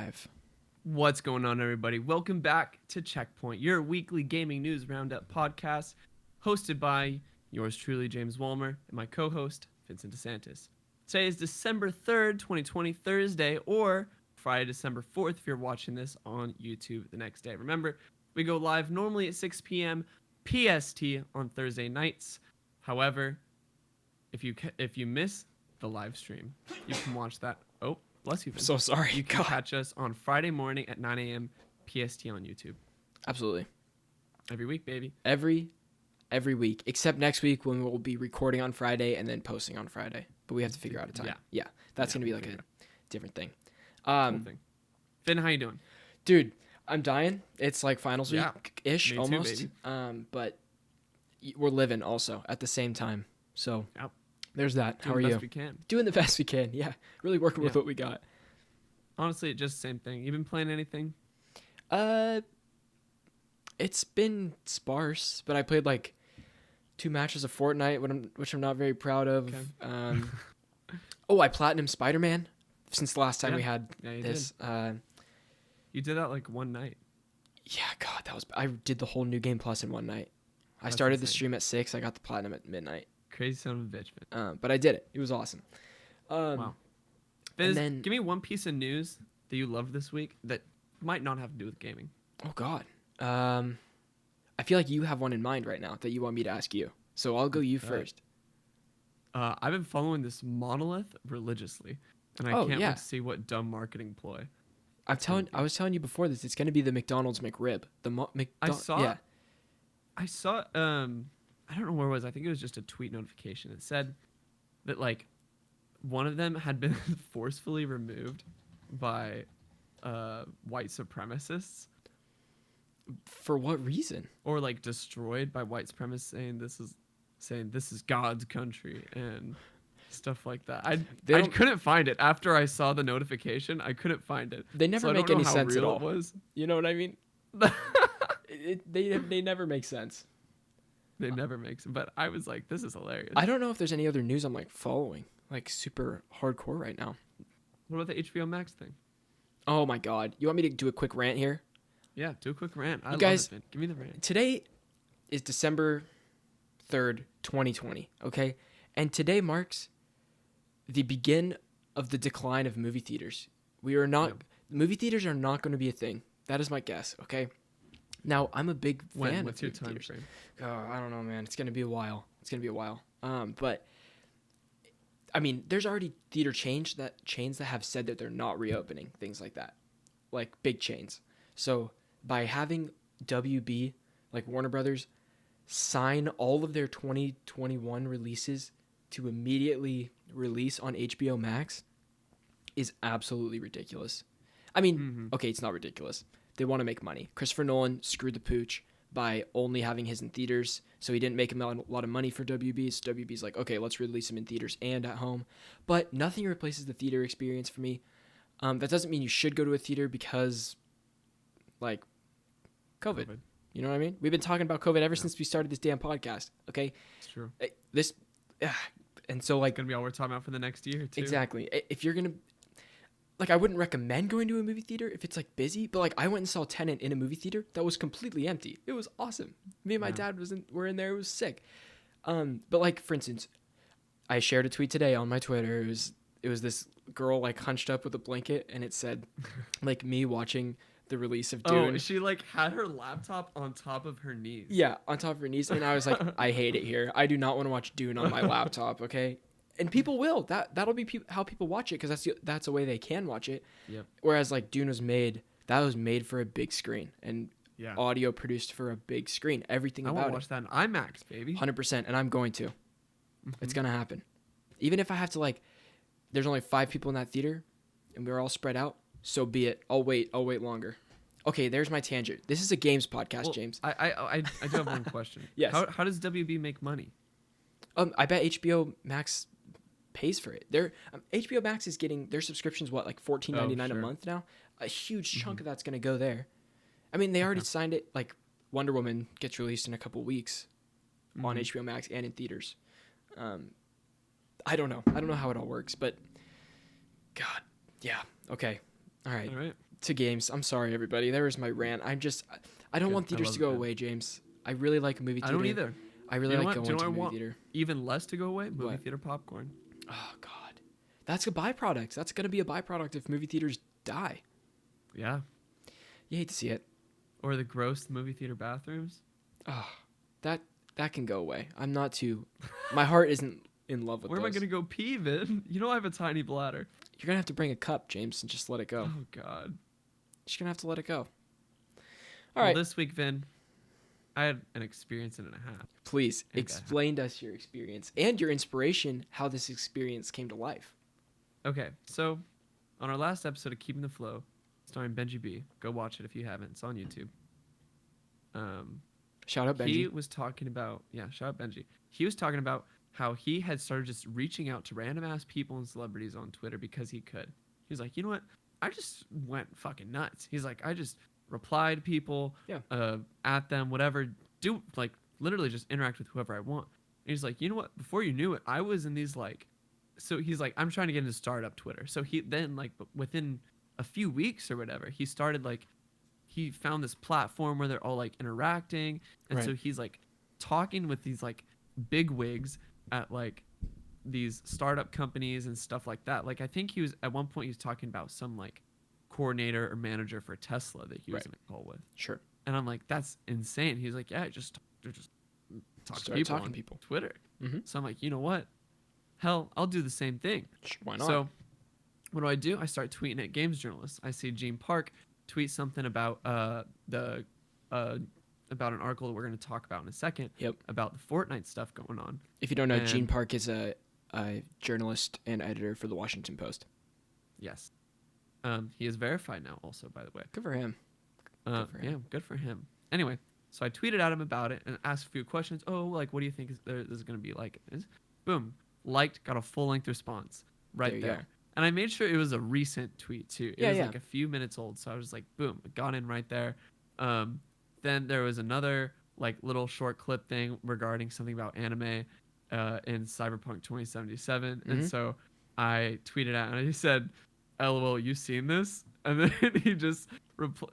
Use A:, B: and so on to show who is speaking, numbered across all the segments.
A: live.
B: What's going on, everybody? Welcome back to Checkpoint, your weekly gaming news roundup podcast, hosted by yours truly, James Walmer, and my co-host, Vincent DeSantis. Today is December 3rd, 2020, Thursday, or Friday, December 4th, if you're watching this on YouTube the next day. Remember, we go live normally at 6 p.m. PST on Thursday nights. However, if you miss the live stream, you can watch that. Oh, bless you, Vince.
A: So sorry.
B: You can catch us on Friday morning at 9 a.m. PST on YouTube.
A: Absolutely.
B: Every week, baby.
A: Every week, except next week when we'll be recording on Friday and then posting on Friday. But we have to figure out a time. Yeah. That's going to be like a different thing.
B: Cool thing. Finn, how you doing?
A: Dude, I'm dying. It's like finals week-ish
B: Me
A: almost.
B: Too, baby.
A: But we're living also at the same time. So there's that. How are you?
B: Doing the best we can.
A: Doing the best we can. Yeah. Really working with what we got.
B: Honestly, just the same thing. You been playing anything?
A: It's been sparse, but I played like 2 matches of Fortnite, which I'm not very proud of. Okay. I platinum Spider-Man since the last time we had this.
B: You did that like one night.
A: Yeah, God, I did the whole New Game Plus in one night. I started the stream at 6. I got the platinum at midnight.
B: Crazy son of a bitch, man.
A: But I did it. It was awesome.
B: Wow. Give me one piece of news that you loved this week that might not have to do with gaming.
A: Oh, God. I feel like you have one in mind right now that you want me to ask you. So I'll go you first.
B: I've been following this Monolith religiously, and I can't wait to see what dumb marketing ploy.
A: I was telling you before this. It's going to be the McDonald's McRib.
B: I saw. I don't know where it was. I think it was just a tweet notification. It said that like one of them had been forcefully removed by white supremacists.
A: For what reason?
B: Or like destroyed by white supremacists saying this is God's country and stuff like that. I couldn't find it after I saw the notification. I couldn't find it.
A: They never make any sense at all.
B: It was.
A: You know what I mean? They never make sense.
B: They never make sense. But I was like, this is hilarious.
A: I don't know if there's any other news I'm like following, like super hardcore right now.
B: What about the HBO Max thing?
A: Oh my God! You want me to do a quick rant here?
B: Yeah, do a quick rant.
A: You guys,
B: love it, give me the rant.
A: Today is December 3rd, 2020, okay? And today marks the begin of the decline of movie theaters. Movie theaters are not going to be a thing. That is my guess, okay? Now, I'm a big fan
B: What's
A: of
B: your
A: movie
B: time
A: theaters.
B: frame?
A: Oh, I don't know, man. It's going to be a while. But I mean, there's already theater chains that have said that they're not reopening, things like that. Like big chains. So, by having WB, like Warner Brothers, sign all of their 2021 releases to immediately release on HBO Max is absolutely ridiculous. I mean, okay, it's not ridiculous. They want to make money. Christopher Nolan screwed the pooch by only having his in theaters, so he didn't make a lot of money for WB. So WB's like, okay, let's release him in theaters and at home. But nothing replaces the theater experience for me. That doesn't mean you should go to a theater because, like, COVID. You know what I mean? We've been talking about COVID ever since we started this damn podcast. Okay,
B: it's true.
A: And so like
B: it's gonna be all we're talking about for the next year too.
A: Exactly. If you're gonna, like, I wouldn't recommend going to a movie theater if it's like busy. But like, I went and saw Tenet in a movie theater that was completely empty. It was awesome. Me and my dad were in there. It was sick. But like, for instance, I shared a tweet today on my Twitter. It was this girl like hunched up with a blanket, and it said like me watching the release of Dune.
B: Oh, she like had her laptop on top of her knees.
A: Yeah, on top of her knees. And I was like, I hate it here. I do not want to watch Dune on my laptop, okay? And people will. That'll be how people watch it, because that's a way they can watch it.
B: Yep.
A: Whereas like Dune was made for a big screen and audio produced for a big screen. Everything about it.
B: I want to watch that in IMAX, baby.
A: 100%, and I'm going to. It's going to happen. Even if I have to, like, there's only 5 people in that theater and we're all spread out, so be it. I'll wait longer. Okay, there's my tangent. This is a games podcast, James.
B: I do have one question.
A: Yes.
B: How does WB make money?
A: I bet HBO Max pays for it. HBO Max is getting their subscriptions like $14.99 a month now. A huge chunk of that's going to go there. I mean, they already signed it. Like, Wonder Woman gets released in a couple weeks on HBO Max and in theaters. I don't know how it all works, but God, yeah. Okay. All right. to games. I'm sorry, everybody. There was my rant. I don't
B: Good.
A: want
B: I
A: theaters
B: love
A: to
B: it,
A: go
B: man.
A: away, James. I really like a movie
B: I
A: theater.
B: don't either.
A: I really
B: You know
A: like
B: what?
A: going
B: Do
A: to
B: you know
A: a
B: what I
A: movie
B: want
A: theater.
B: even less to go away? Movie
A: What?
B: theater popcorn.
A: Oh God, that's a byproduct. That's gonna be a byproduct if movie theaters die.
B: Yeah.
A: You hate to see it.
B: Or the gross movie theater bathrooms.
A: Oh, that can go away. I'm not too. My heart isn't in love with
B: Where am I
A: those.
B: gonna go pee, Vin? You know I have a tiny bladder.
A: You're gonna have to bring a cup, James, and just let it go.
B: Oh God.
A: Just gonna have to let it go. All
B: Well,
A: right.
B: this week, Vin, I had an experience and a half.
A: Please
B: Okay.
A: explain to us your experience and your inspiration, how this experience came to life.
B: Okay, so on our last episode of Keeping the Flow, starring Benji B, go watch it if you haven't. It's on YouTube.
A: Shout out Benji.
B: He was talking about shout out Benji. He was talking about how he had started just reaching out to random ass people and celebrities on Twitter because he could. He was like, you know what? I just went fucking nuts. He's like, I just replied people, at them, whatever. Do like literally just interact with whoever I want. And he's like, you know what? Before you knew it, I was in these like. So he's like, I'm trying to get into startup Twitter. So he then like within a few weeks or whatever, he started like. He found this platform where they're all like interacting, and so he's like talking with these like big wigs at like these startup companies and stuff like that. Like I think he was at one point he was talking about some like coordinator or manager for Tesla that he was in a call with.
A: Sure.
B: And I'm like, that's insane. He's like, yeah, just talk to
A: Start
B: people
A: talking
B: on
A: to people.
B: Twitter.
A: Mm-hmm.
B: So I'm like, you know what? Hell, I'll do the same thing.
A: Why not?
B: So what do? I start tweeting at games journalists. I see Gene Park tweet something about about an article that we're going to talk about in a second.
A: Yep.
B: About the Fortnite stuff going on.
A: If you don't know,
B: And-
A: Gene Park is a journalist and editor for the Washington Post.
B: Yes. He is verified now, also, by the way.
A: Good for him. Good for him.
B: Yeah, good for him. Anyway, so I tweeted at him about it and asked a few questions. Oh, like, what do you think this is going to be like? Boom. Liked, got a full-length response right
A: There you
B: there.
A: go.
B: And I made sure it was a recent tweet, too. It
A: Yeah,
B: was
A: yeah.
B: like a few minutes old. So I was like, boom, got in right there. Then there was another like little short clip thing regarding something about anime in Cyberpunk 2077.
A: Mhm.
B: And so I tweeted out and he said, LOL, you seen this? And then he just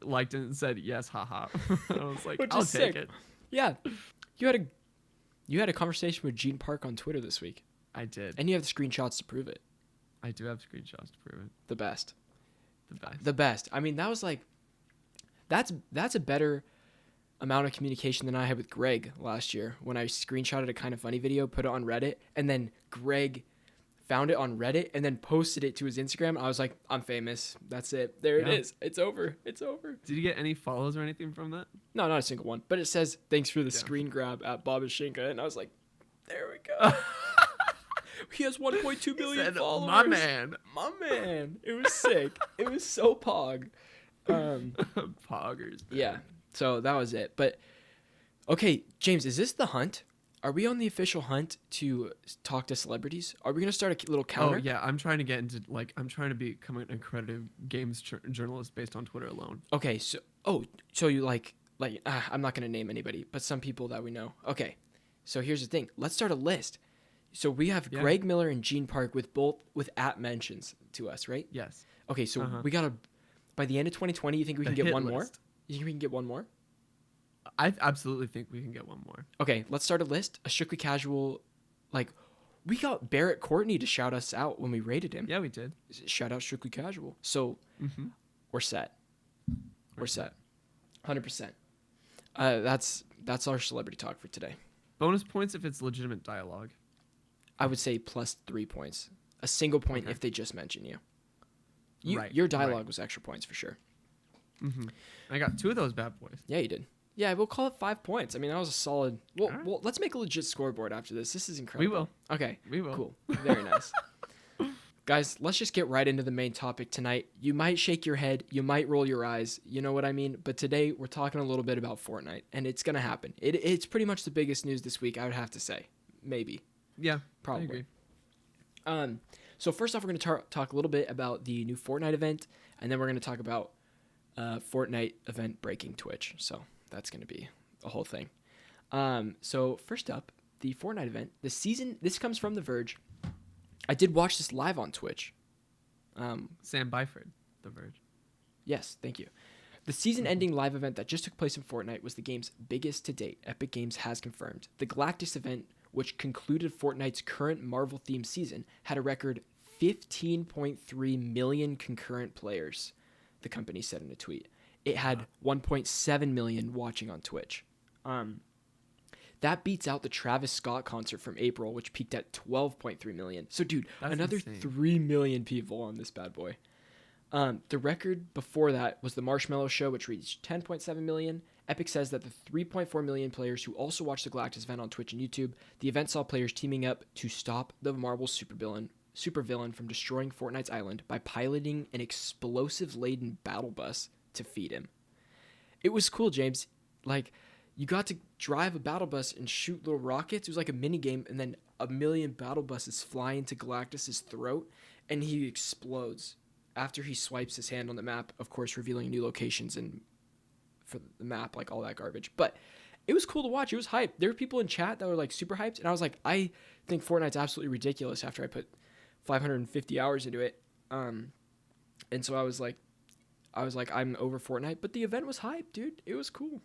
B: liked it and said, yes, haha. I was like,
A: Which
B: I'll
A: is
B: take
A: sick.
B: it.
A: Yeah. You had a conversation with Gene Park on Twitter this week,
B: I did.
A: and you have the screenshots to prove it.
B: I do have screenshots to prove it.
A: The best.
B: The best.
A: The best. I mean, that was like, that's a better amount of communication than I had with Greg last year when I screenshotted a Kind of Funny video, put it on Reddit, and then Greg found it on Reddit and then posted it to his Instagram. I was like, I'm famous. That's it. There it is. It's over. It's over.
B: Did you get any follows or anything from that?
A: No, not a single one. But it says, thanks for the screen grab at Bob Shinka. And I was like, there we go. He has 1.2 million
B: Said,
A: followers.
B: my man.
A: My man. It was sick. It was so pog.
B: Poggers. Man.
A: Yeah. So that was it. But okay, James, is this the hunt? Are we on the official hunt to talk to celebrities? Are we going to start a little counter?
B: Oh yeah, I'm trying to get into I'm trying to become an accredited games journalist based on Twitter alone.
A: Okay, so you like I'm not going to name anybody, but some people that we know. Okay. So here's the thing. Let's start a list. So we have Greg Miller and Gene Park with @ mentions to us, right?
B: Yes.
A: Okay, so we got to by the end of 2020, you think we can get one more?
B: List.
A: You think we can get one more?
B: I absolutely think we can get one more.
A: Okay, let's start a list. A strictly casual, like, we got Barrett Courtney to shout us out when we rated him.
B: Yeah, we did.
A: Shout out strictly casual. So we're set. We're set. 100%. That's our celebrity talk for today.
B: Bonus points if it's legitimate dialogue.
A: I would say plus 3 points. A single point if they just mention you. Your dialogue was extra points for sure.
B: I got 2 of those bad boys.
A: Yeah, you did. Yeah, we'll call it 5 points. I mean, that was a solid. Well, let's make a legit scoreboard after this. This is incredible.
B: We will.
A: Okay.
B: We will.
A: Cool. Very nice. Guys, let's just get right into the main topic tonight. You might shake your head. You might roll your eyes. You know what I mean? But today, we're talking a little bit about Fortnite, and it's going to happen. It's pretty much the biggest news this week, I would have to say. Maybe.
B: Yeah,
A: Probably.
B: I agree.
A: So first off, we're going to talk a little bit about the new Fortnite event, and then we're going to talk about Fortnite event breaking Twitch. So that's going to be a whole thing. So first up, the Fortnite event. This comes from The Verge. I did watch this live on Twitch.
B: Sam Byford, The Verge.
A: Yes, thank you. The season-ending live event that just took place in Fortnite was the game's biggest to date. Epic Games has confirmed. The Galactus event, which concluded Fortnite's current Marvel-themed season, had a record 15.3 million concurrent players, the company said in a tweet. It had 1.7 million watching on Twitch. That beats out the Travis Scott concert from April, which peaked at 12.3 million. So, dude,
B: That's
A: another
B: insane.
A: 3 million people on this bad boy. The record before that was the Marshmallow Show, which reached 10.7 million. Epic says that the 3.4 million players who also watched the Galactus event on Twitch and YouTube, the event saw players teaming up to stop the Marvel supervillain from destroying Fortnite's island by piloting an explosive-laden battle bus to feed him. It was cool, James. Like, you got to drive a battle bus and shoot little rockets. It was like a mini game, and then a million battle buses fly into Galactus's throat, and he explodes after he swipes his hand on the map, of course, revealing new locations and for the map, like all that garbage. But it was cool to watch. It was hype. There were people in chat that were like super hyped, and I was like, I think Fortnite's absolutely ridiculous after I put 550 hours into it. And so I was like, I'm over Fortnite, but the event was hype, dude. It was cool.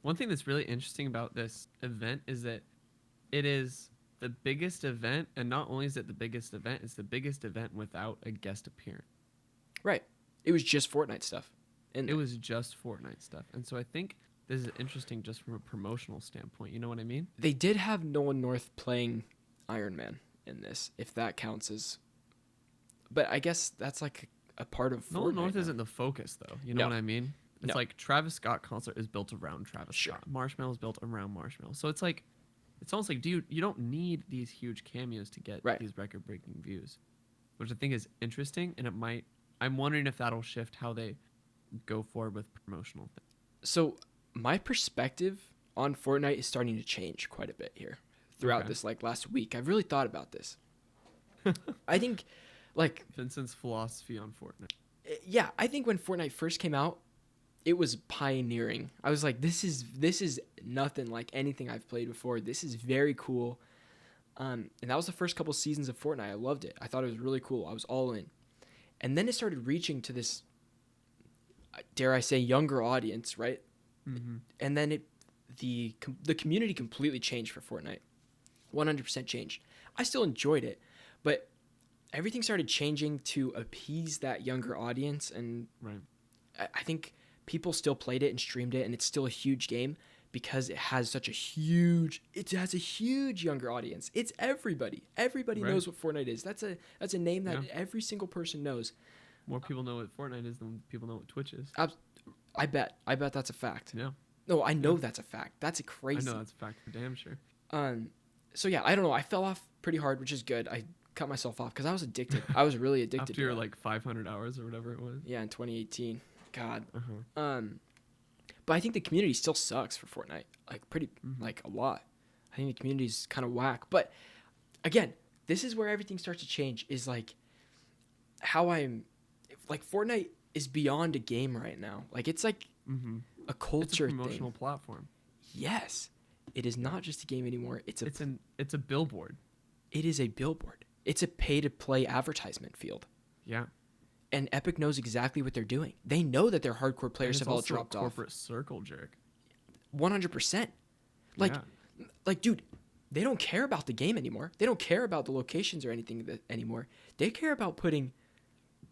B: One thing that's really interesting about this event is that it is the biggest event, and not only is it the biggest event, it's the biggest event without a guest appearance.
A: Right. It was just Fortnite stuff.
B: It was just Fortnite stuff. And so I think this is interesting just from a promotional standpoint. You know what I mean?
A: They did have Nolan North playing Iron Man in this, if that counts as... But I guess that's like a part of Fortnite.
B: Nolan North
A: now.
B: isn't the focus, though. You know what I mean? It's
A: No.
B: like Travis Scott concert is built around Travis
A: Sure.
B: Scott. Marshmallow is built around Marshmallow. So it's like, it's almost like, dude, you don't need these huge cameos to get
A: Right.
B: these record-breaking views, which I think is interesting. And it might, I'm wondering if that'll shift how they go forward with promotional things.
A: So my perspective on Fortnite is starting to change quite a bit here throughout this like last week. I've really thought about this. I think like
B: Vincent's philosophy on Fortnite.
A: yeah, I think when Fortnite first came out, it was pioneering. I was like, this is nothing like anything I've played before. This is very cool. And that was the first couple seasons of Fortnite. I loved it. I thought it was really cool. I was all in. And then it started reaching to this, dare I say, younger audience, right?
B: Mm-hmm.
A: And then the community completely changed for Fortnite. 100% changed. I still enjoyed it, but everything started changing to appease that younger audience. And
B: Right.
A: I think people still played it and streamed it, and it's still a huge game because it has a huge younger audience. It's everybody. Everybody
B: Right.
A: knows what Fortnite is. That's a name that every single person knows.
B: More people know what Fortnite is than people know what Twitch is.
A: I bet that's a fact.
B: Yeah.
A: No, I know that's a fact. That's crazy.
B: I know that's a fact for damn sure.
A: So yeah, I don't know. I fell off pretty hard, which is good. I cut myself off because I was addicted. I was really addicted.
B: After your
A: to that.
B: like 500 hours or whatever it was.
A: Yeah, in 2018. God.
B: Uh-huh.
A: But I think the community still sucks for Fortnite. Like like a lot. I think the community's kind of whack. But again, this is where everything starts to change. Is like how I'm like Fortnite is beyond a game right now. Like it's like a culture
B: It's a promotional
A: thing.
B: platform.
A: Yes, it is not just a game anymore. It's
B: a billboard.
A: It is a billboard. It's a pay-to-play advertisement field.
B: Yeah.
A: And Epic knows exactly what they're doing. They know that their hardcore players have all
B: also
A: dropped
B: a
A: off.
B: corporate circle jerk.
A: 100%. Like,
B: Yeah.
A: like, dude, they don't care about the game anymore. They don't care about the locations or anything anymore. They care about putting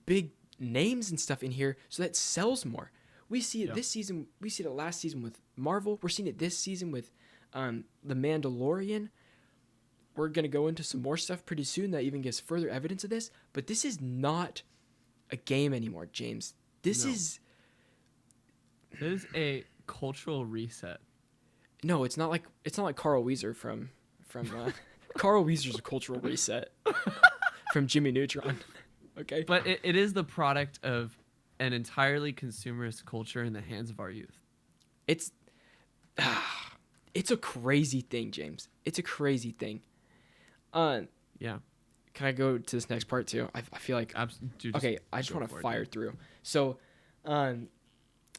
A: big names and stuff in here so that it sells more. We see it this season. We see it last season with Marvel. We're seeing it this season with The Mandalorian. We're going to go into some more stuff pretty soon that even gives further evidence of this. But this is not a game anymore, James. This is
B: a cultural reset.
A: No, it's not like Carl Weezer from Carl Weezer's a cultural reset from Jimmy Neutron. Okay.
B: But it is the product of an entirely consumerist culture in the hands of our youth.
A: It's a crazy thing, James. It's a crazy thing.
B: Yeah.
A: Can I go to this next part too? I feel like
B: Dude,
A: okay. I just want to fire through. So,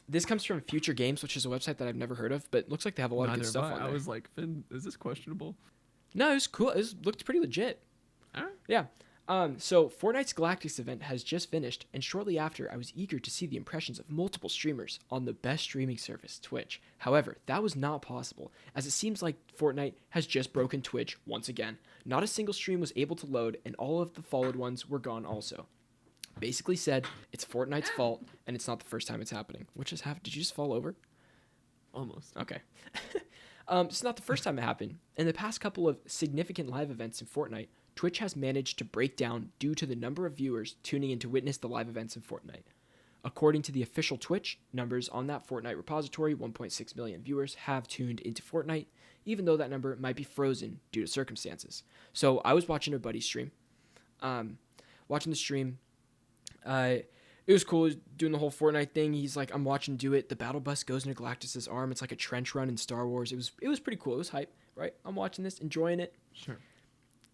A: this comes from Future Games, which is a website that I've never heard of, but it looks like they have a lot of good stuff on there.
B: I was like, Finn, is this questionable?
A: No, it was cool. It looked pretty legit.
B: All right.
A: Yeah. So Fortnite's Galactus event has just finished, and shortly after, I was eager to see the impressions of multiple streamers on the best streaming service, Twitch. However, that was not possible, as it seems like Fortnite has just broken Twitch once again. Not a single stream was able to load, and all of the followed ones were gone also. Basically said, it's Fortnite's fault, and it's not the first time it's happening. Which has happened. Did you just fall over?
B: Almost.
A: Okay. It's not the first time it happened. In the past couple of significant live events in Fortnite, Twitch has managed to break down due to the number of viewers tuning in to witness the live events in Fortnite. According to the official Twitch numbers on that Fortnite repository, 1.6 million viewers have tuned into Fortnite, even though that number might be frozen due to circumstances. So I was watching a buddy's stream. Watching the stream, it was cool. He was doing the whole Fortnite thing. He's like, I'm watching do it. The battle bus goes into Galactus' arm. It's like a trench run in Star Wars. It was pretty cool. It was hype, right? I'm watching this, enjoying it.
B: Sure.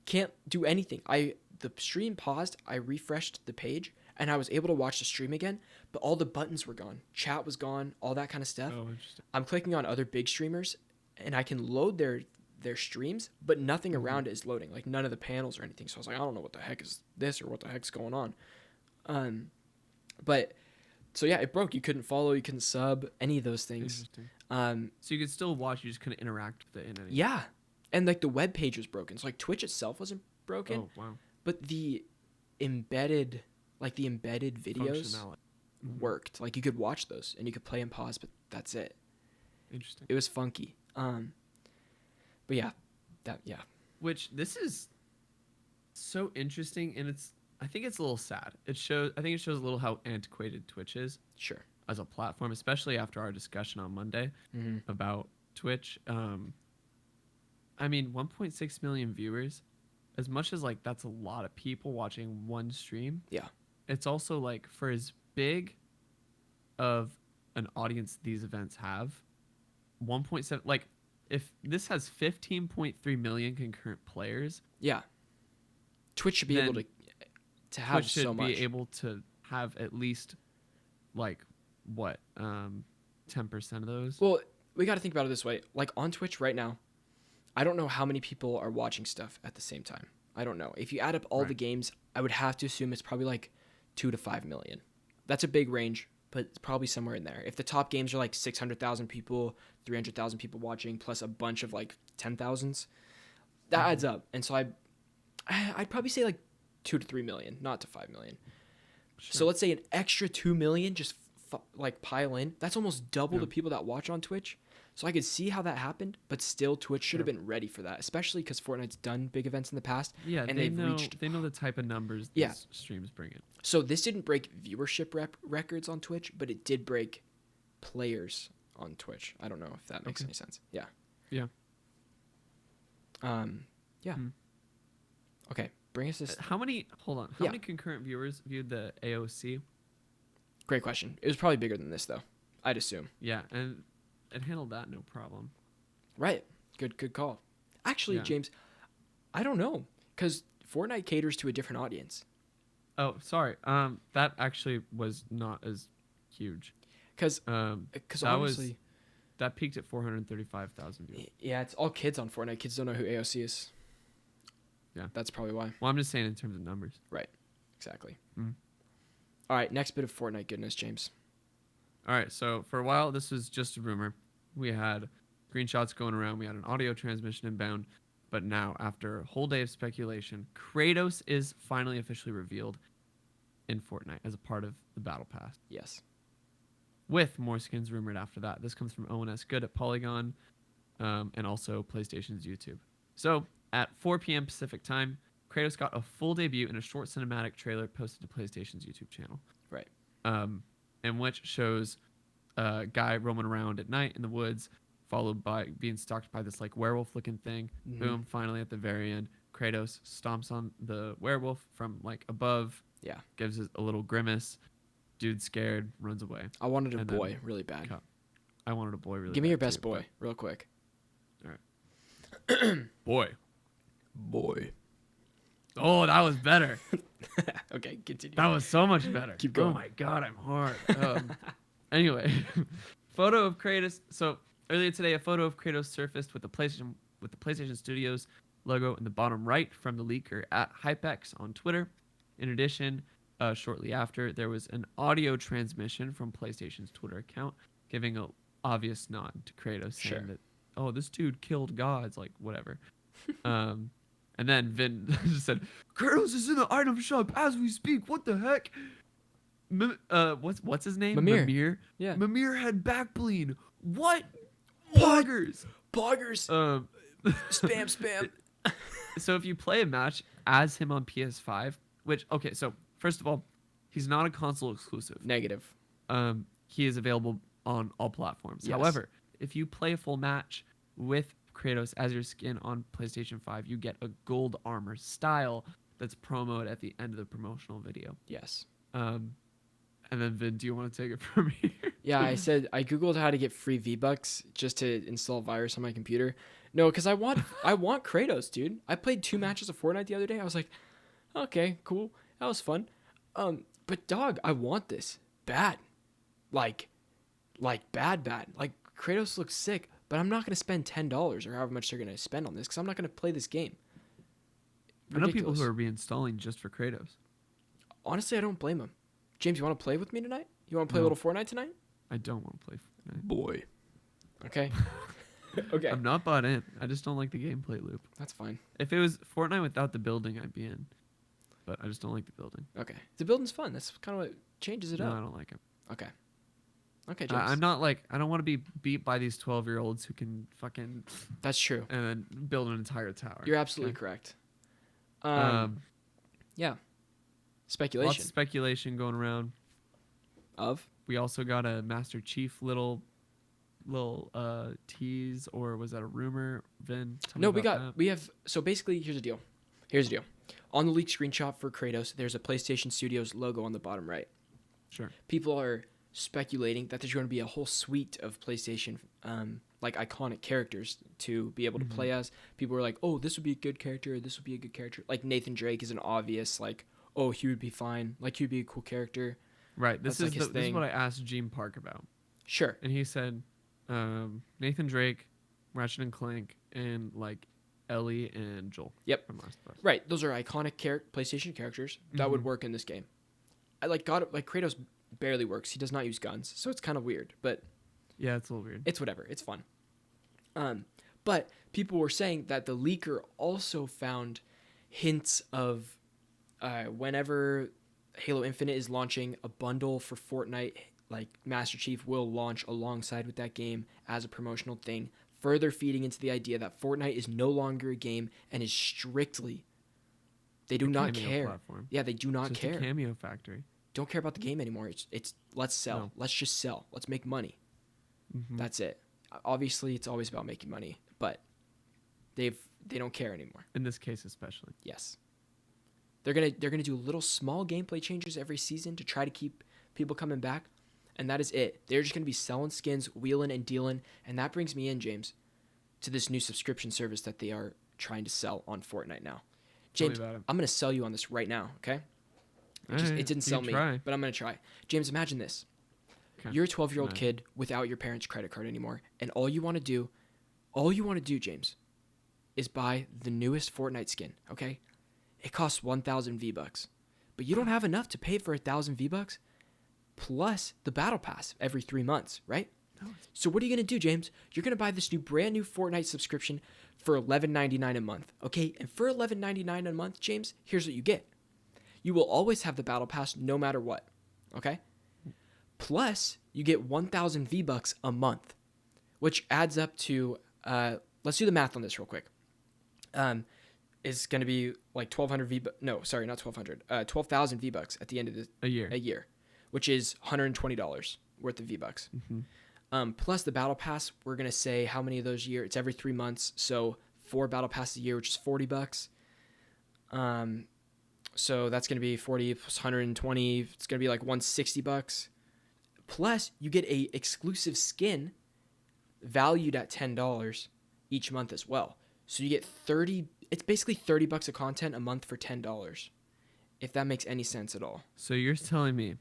A: Can't do anything. The stream paused. I refreshed the page, and I was able to watch the stream again, but all the buttons were gone. Chat was gone. All that kind of stuff.
B: Oh, interesting.
A: I'm clicking on other big streamers, and I can load their streams, but nothing around it is loading. Like none of the panels or anything. So I was like, I don't know what the heck is this or what the heck's going on. But so yeah, it broke. You couldn't follow. You couldn't sub. Any of those things.
B: Interesting. So you could still watch. You just couldn't interact with it in any.
A: Yeah. And like the web page was broken. So like Twitch itself wasn't broken.
B: Oh wow.
A: But the embedded videos worked. Like you could watch those and you could play and pause, but that's it.
B: Interesting.
A: It was funky. But yeah,
B: Which this is so interesting, and I think it's a little sad. I think it shows a little how antiquated Twitch is.
A: Sure.
B: As a platform, especially after our discussion on Monday about Twitch. I mean, 1.6 million viewers, as much as like that's a lot of people watching one stream.
A: Yeah.
B: It's also like for as big of an audience these events have, 1.7, like if this has 15.3 million concurrent players.
A: Yeah. Twitch should be able to have
B: Twitch should
A: so much.
B: be able to have at least like what 10% of those.
A: Well, we got to think about it this way. Like on Twitch right now, I don't know how many people are watching stuff at the same time. I don't know. If you add up all the games, I would have to assume it's probably like 2 to 5 million. That's a big range, but it's probably somewhere in there. If the top games are like 600,000 people, 300,000 people watching, plus a bunch of like 10,000s, that adds up. And so I'd probably say like 2 to 3 million, not to 5 million. Sure. So let's say an extra 2 million just like pile in. That's almost double the people that watch on Twitch. So I could see how that happened, but still Twitch should have been ready for that, especially because Fortnite's done big events in the past.
B: Yeah,
A: and
B: they know the type of numbers these streams bring in.
A: So this didn't break viewership records on Twitch, but it did break players on Twitch. I don't know if that makes any sense. Yeah.
B: Yeah.
A: Yeah. Okay, bring us this.
B: How many many concurrent viewers viewed the AOC?
A: Great question. It was probably bigger than this, though. I'd assume.
B: Yeah, and it handled that no problem.
A: Right. Good call. Actually, James, I don't know, because Fortnite caters to a different audience.
B: Oh, sorry. That actually was not as huge.
A: Because obviously
B: that peaked at 435,000 viewers.
A: Yeah, it's all kids on Fortnite. Kids don't know who AOC is. Yeah, that's probably why.
B: Well, I'm just saying in terms of numbers.
A: Right. Exactly. All right, next bit of Fortnite goodness, James.
B: All right, so for a while, this was just a rumor. We had screenshots going around. We had an audio transmission inbound. But now, after a whole day of speculation, Kratos is finally officially revealed in Fortnite as a part of the Battle Pass.
A: Yes.
B: With more skins rumored after that. This comes from ONS Good at Polygon and also PlayStation's YouTube. So, at 4 p.m. Pacific time, Kratos got a full debut in a short cinematic trailer posted to PlayStation's YouTube channel.
A: Right.
B: In which shows a guy roaming around at night in the woods, followed by being stalked by this like werewolf-looking thing. Boom! Finally, at the very end, Kratos stomps on the werewolf from like above.
A: Yeah.
B: Gives it a little grimace. Dude's scared, runs away.
A: I wanted a boy really bad.
B: I wanted a boy really bad.
A: Give me your best boy, real quick.
B: All right. Boy. Oh, that was better.
A: Okay, continue.
B: That was so much better.
A: Keep going.
B: Oh my god, I'm hard. Anyway, photo of Kratos. So earlier today, a photo of Kratos surfaced with the PlayStation Studios logo in the bottom right from the leaker at HypeX on Twitter. In addition, shortly after, there was an audio transmission from PlayStation's Twitter account giving an obvious nod to Kratos, saying
A: Sure.
B: that, oh, this dude killed gods, like whatever. And then Vin just said, Kratos is in the item shop as we speak. What the heck? What's his name?
A: Mimir. Yeah.
B: Mimir had back bleed. What?
A: What?
B: Poggers.
A: Poggers.
B: Um,
A: Spam.
B: so if you play a match as him on PS5, which, okay, so first of all, he's not a console exclusive.
A: Negative.
B: He is available on all platforms.
A: Yes.
B: However, if you play a full match with Kratos as your skin on PlayStation 5, you get a gold armor style that's promoted at the end of the promotional video.
A: Yes.
B: And then Vin, do you want to take it from here?
A: Yeah, I googled how to get free V-Bucks just to install a virus on my computer. No, because I want Kratos, dude. I played 2 matches of Fortnite the other day. I was like, okay, cool, that was fun. But dog, I want this bad, like bad. Like Kratos looks sick, but I'm not gonna spend $10 or however much they're gonna spend on this because I'm not gonna play this game.
B: I know people
A: Ridiculous.
B: who are reinstalling just for Kratos.
A: Honestly, I don't blame them. James, you want to play with me tonight? You want to play a
B: No.
A: little Fortnite tonight?
B: I don't want to play Fortnite.
A: Boy. Okay. Okay.
B: I'm not bought in. I just don't like the gameplay loop.
A: That's fine.
B: If it was Fortnite without the building, I'd be in. But I just don't like the building.
A: Okay. The building's fun. That's kind of what changes it
B: No,
A: up.
B: I don't like it.
A: Okay. Okay, James.
B: I'm not like, I don't want to be beat by these 12-year-olds who can fucking
A: That's true.
B: and then build an entire tower.
A: You're absolutely
B: Okay?
A: correct. Yeah.
B: Lots
A: Speculation.
B: of speculation going around.
A: Of?
B: We also got a Master Chief little tease, or was that a rumor? Vin, tell me
A: No,
B: about that.
A: we have, so basically, here's the deal. On the leaked screenshot for Kratos, there's a PlayStation Studios logo on the bottom right.
B: Sure.
A: People are speculating that there's going to be a whole suite of PlayStation like iconic characters to be able to play as. People were like, oh, this would be a good character, this would be a good character. Like Nathan Drake is an obvious, like, oh, he would be fine, like he would be a cool character.
B: Right. This
A: That's
B: is
A: like his
B: this is
A: thing.
B: what I asked Gene Park about,
A: Sure.
B: and he said Nathan Drake, Ratchet and Clank, and like Ellie and Joel.
A: Yep.
B: From Last of Us.
A: Right, those are iconic PlayStation characters that would work in this game. I like Kratos barely works. He does not use guns, so it's kind of weird, but
B: Yeah, it's a little weird.
A: it's whatever. It's fun. But people were saying that the leaker also found hints of whenever Halo Infinite is launching, a bundle for Fortnite, like Master Chief will launch alongside with that game as a promotional thing, further feeding into the idea that Fortnite is no longer a game and is strictly, they do
B: A
A: not
B: cameo
A: care.
B: platform.
A: Yeah, they do not
B: Just
A: care.
B: a cameo factory.
A: Don't care about the game anymore. It's let's sell.
B: No.
A: Let's just sell. Let's make money.
B: Mhm.
A: That's it. Obviously, it's always about making money, but they don't care anymore.
B: In this case, especially.
A: Yes. They're gonna do little small gameplay changes every season to try to keep people coming back, and that is it. They're just gonna be selling skins, wheeling and dealing, and that brings me in, James, to this new subscription service that they are trying to sell on Fortnite now.
B: Tell me
A: James,
B: about it.
A: I'm gonna sell you on this right now, okay?
B: Alright,
A: It didn't
B: you
A: sell
B: can
A: me,
B: try.
A: but I'm gonna try. James, imagine this.
B: 'Kay.
A: You're a 12-year-old
B: Nice.
A: kid without your parents' credit card anymore, and all you want to do, James, is buy the newest Fortnite skin, okay? It costs 1,000 V-Bucks, but you don't have enough to pay for 1,000 V-Bucks plus the battle pass every 3 months, right?
B: No.
A: So what are you going to do, James? You're going to buy this brand new Fortnite subscription for $11.99 a month, okay? And for $11.99 a month, James, here's what you get. You will always have the battle pass no matter what, okay? Plus, you get 1,000 V-Bucks a month, which adds up to, let's do the math on this real quick. Is going to be like 1,200 V-Bucks. No, sorry, not 1,200. 12,000 V-Bucks at the end of
B: A year.
A: a year, which is $120 worth of V-Bucks.
B: Mm-hmm.
A: Plus the battle pass, we're going to say how many of those a year. It's every 3 months, so 4 battle passes a year, which is $40. So that's going to be 40 plus 120. It's going to be like $160. Plus, you get a exclusive skin valued at $10 each month as well. So you get 30. It's basically $30 of content a month for $10. If that makes any sense at all.
B: So you're telling me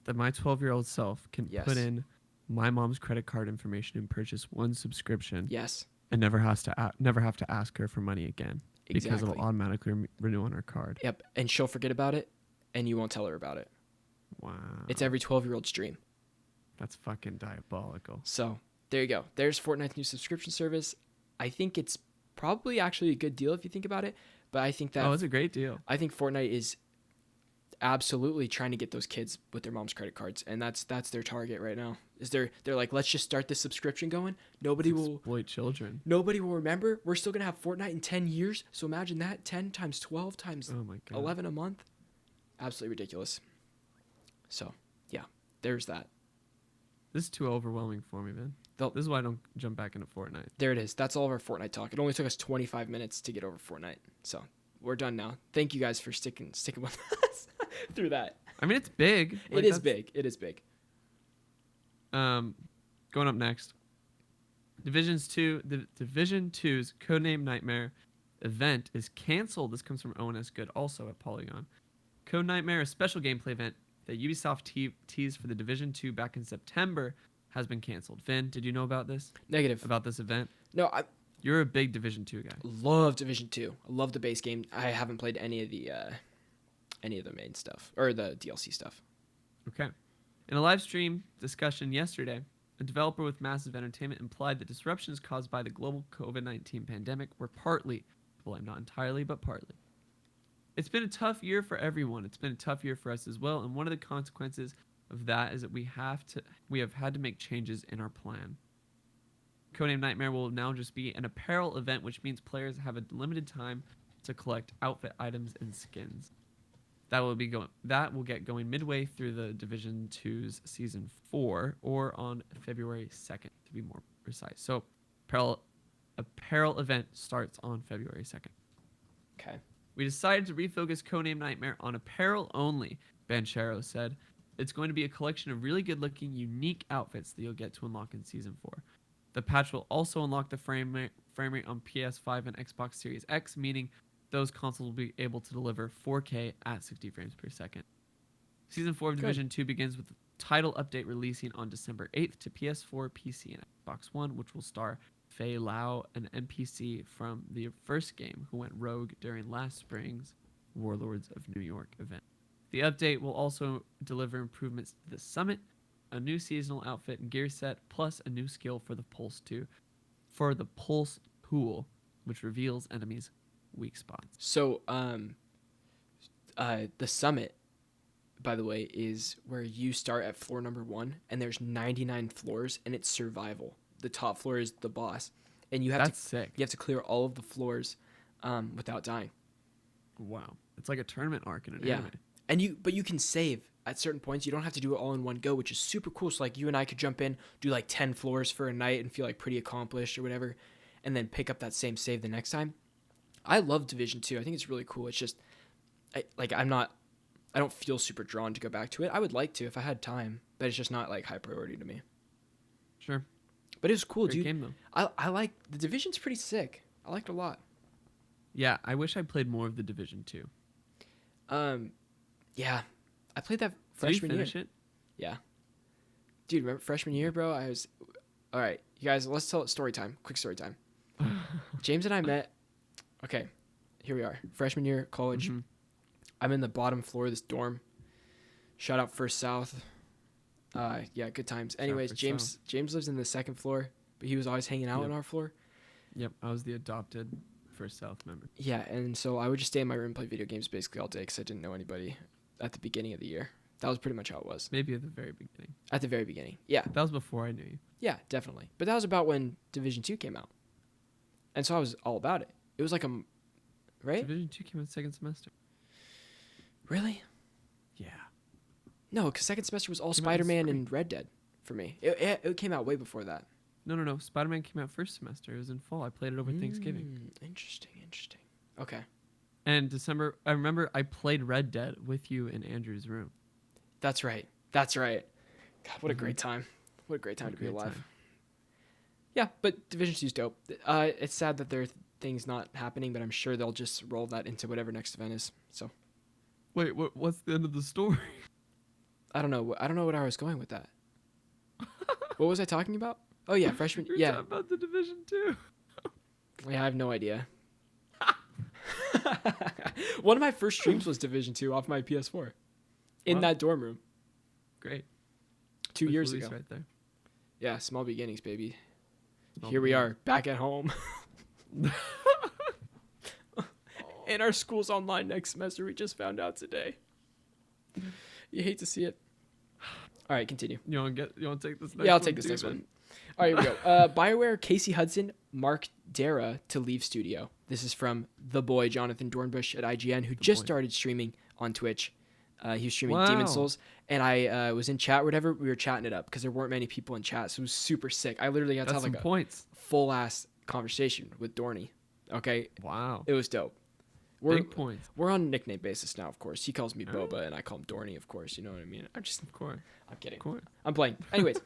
B: that my 12-year-old self can
A: Yes.
B: put in my mom's credit card information and purchase one subscription
A: Yes.
B: and never have to ask her for money again because
A: Exactly.
B: it'll automatically renew on her card.
A: Yep. And she'll forget about it, and you won't tell her about it.
B: Wow.
A: It's every 12-year-old's dream.
B: That's fucking diabolical.
A: So there you go. There's Fortnite's new subscription service. I think it's probably actually a good deal if you think about it. But I think that
B: it's a great deal.
A: I think Fortnite is absolutely trying to get those kids with their mom's credit cards, and that's their target right now. Is they're like, let's just start this subscription going. Nobody will
B: exploit children.
A: Nobody will remember. We're still gonna have Fortnite in 10 years. So imagine that, 10 times 12 times
B: Oh my God.
A: 11 a month. Absolutely ridiculous. So yeah, there's that.
B: This is too overwhelming for me, man. This is why I don't jump back into Fortnite.
A: There it is. That's all of our Fortnite talk. It only took us 25 minutes to get over Fortnite. So we're done now. Thank you guys for sticking with us through that.
B: I mean, it's big.
A: It is big. It is big.
B: Going up next, Division 2's Codename Nightmare event is canceled. This comes from ONS Good, also at Polygon. Code Nightmare, a special gameplay event that Ubisoft teased for the Division 2 back in September, has been canceled. Finn, did you know about this?
A: Negative.
B: About this event?
A: No,
B: You're a big Division 2 guy.
A: love Division 2. I love the base game. I haven't played any of the main stuff or the DLC stuff.
B: Okay. In a live stream discussion yesterday, a developer with Massive Entertainment implied that disruptions caused by the global COVID-19 pandemic were partly, well, not entirely, but partly. It's been a tough year for everyone. It's been a tough year for us as well, and one of the consequences of that is that we have had to make changes in our plan. Codename Nightmare will now just be an apparel event, which means players have a limited time to collect outfit items and skins. That will get going midway through the Division 2's Season 4, or on February 2nd, to be more precise. So, apparel event starts on February 2nd.
A: Okay.
B: We decided to refocus Codename Nightmare on apparel only, Banchero said. It's going to be a collection of really good-looking, unique outfits that you'll get to unlock in Season 4. The patch will also unlock the frame rate on PS5 and Xbox Series X, meaning those consoles will be able to deliver 4K at 60 frames per second. Season 4 of Division 2 begins with the title update releasing on December 8th to PS4, PC, and Xbox One, which will star Fei Lao, an NPC from the first game who went rogue during last spring's Warlords of New York event. The update will also deliver improvements to the summit, a new seasonal outfit and gear set, plus a new skill for the Pulse tool, which reveals enemies' weak spots.
A: So, the summit, by the way, is where you start at floor number 1, and there's 99 floors, and it's survival. The top floor is the boss, and
B: That's sick.
A: You have to clear all of the floors, without dying.
B: Wow, it's like a tournament arc in an
A: Yeah.
B: anime.
A: But you can save at certain points. You don't have to do it all in one go, which is super cool. So like you and I could jump in, do like 10 floors for a night and feel like pretty accomplished or whatever, and then pick up that same save the next time. I love Division 2. I think it's really cool. It's just I don't feel super drawn to go back to it. I would like to if I had time, but it's just not like high priority to me.
B: Sure.
A: But it was cool,
B: Great
A: dude.
B: game, though.
A: I like the Division's pretty sick. I liked it a lot.
B: Yeah, I wish I played more of the Division 2.
A: Yeah. I played that
B: Did you
A: freshman year.
B: finish it?
A: Yeah. Dude, remember freshman year, bro? All right, you guys, let's tell story time. Quick story time. James and I met. Okay, here we are. Freshman year, college.
B: Mm-hmm.
A: I'm in the bottom floor of this dorm. Shout out First South. Yeah, good times. Anyways,
B: First
A: James lives in the second floor, but he was always hanging out on our floor.
B: Yep, I was the adopted First South member.
A: Yeah, and so I would just stay in my room and play video games basically all day because I didn't know anybody at the beginning of the year. That was pretty much how it was.
B: Maybe at the very beginning.
A: At the very beginning. Yeah.
B: That was before I knew you.
A: Yeah, definitely. But that was about when Division 2 came out. And so I was all about it. It was like right?
B: Division 2 came out second semester.
A: Really?
B: Yeah.
A: No, because second semester was all
B: Came out in
A: Spider-Man
B: spring.
A: and Red Dead for me. It came out way before that.
B: No. Spider-Man came out first semester. It was in fall. I played it over Thanksgiving.
A: Interesting. Okay.
B: And December, I remember I played Red Dead with you in Andrew's room.
A: That's right. God, what a
B: Mhm.
A: great time. What a great time
B: What a
A: to be
B: great
A: alive.
B: time.
A: Yeah, but Division 2's dope. It's sad that there are things not happening, but I'm sure they'll just roll that into whatever next event is. So
B: Wait, what's the end of the story?
A: I don't know what I was going with that. What was I talking about? Oh yeah, freshman.
B: You're
A: Yeah,
B: talking about the Division 2.
A: Yeah, I have no idea. One of my first streams was Division 2 off my PS4 in that dorm room
B: Great.
A: 2 years
B: Release
A: ago.
B: right there.
A: Yeah, small beginnings, baby.
B: Small
A: Here we
B: beginnings.
A: are, back at home. And our school's online next semester. We just found out today. You hate to see it. All right, continue.
B: You want to take this next one?
A: Yeah, I'll take this
B: too,
A: next
B: man?
A: one. All right, here we go. BioWare, Casey Hudson, Mark Dara to leave studio. This is from the boy, Jonathan Dornbush at IGN, who just started streaming on Twitch. He was streaming Demon Souls, and I was in chat or whatever. We were chatting it up because there weren't many people in chat, so it was super sick. I literally got to have like a
B: points.
A: full-ass conversation with Dorney. Okay?
B: Wow.
A: It was dope.
B: Big points.
A: We're on a nickname basis now, of course. He calls me Boba, and I call him Dorney, of course. You know what I mean? I'm kidding.
B: Of course.
A: I'm playing. Anyways,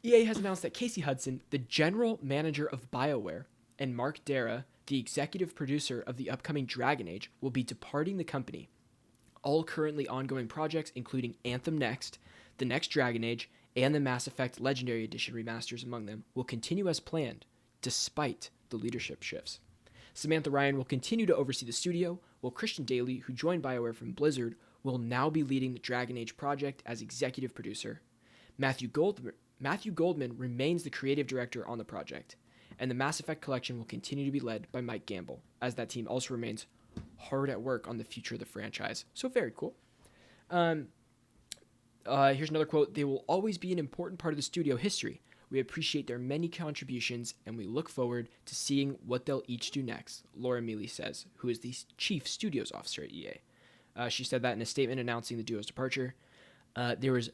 A: EA has announced that Casey Hudson, the general manager of BioWare, and Mark Dara, the executive producer of the upcoming Dragon Age, will be departing the company. All currently ongoing projects, including Anthem Next, the next Dragon Age, and the Mass Effect Legendary Edition remasters among them, will continue as planned, despite the leadership shifts. Samantha Ryan will continue to oversee the studio, while Christian Daly, who joined BioWare from Blizzard, will now be leading the Dragon Age project as executive producer. Matthew Goldman remains the creative director on the project, and the Mass Effect collection will continue to be led by Mike Gamble, as that team also remains hard at work on the future of the franchise. So very cool. Here's another quote. They will always be an important part of the studio history. We appreciate their many contributions, and we look forward to seeing what they'll each do next, Laura Mealy says, who is the chief studios officer at EA. She said that in a statement announcing the duo's departure. There was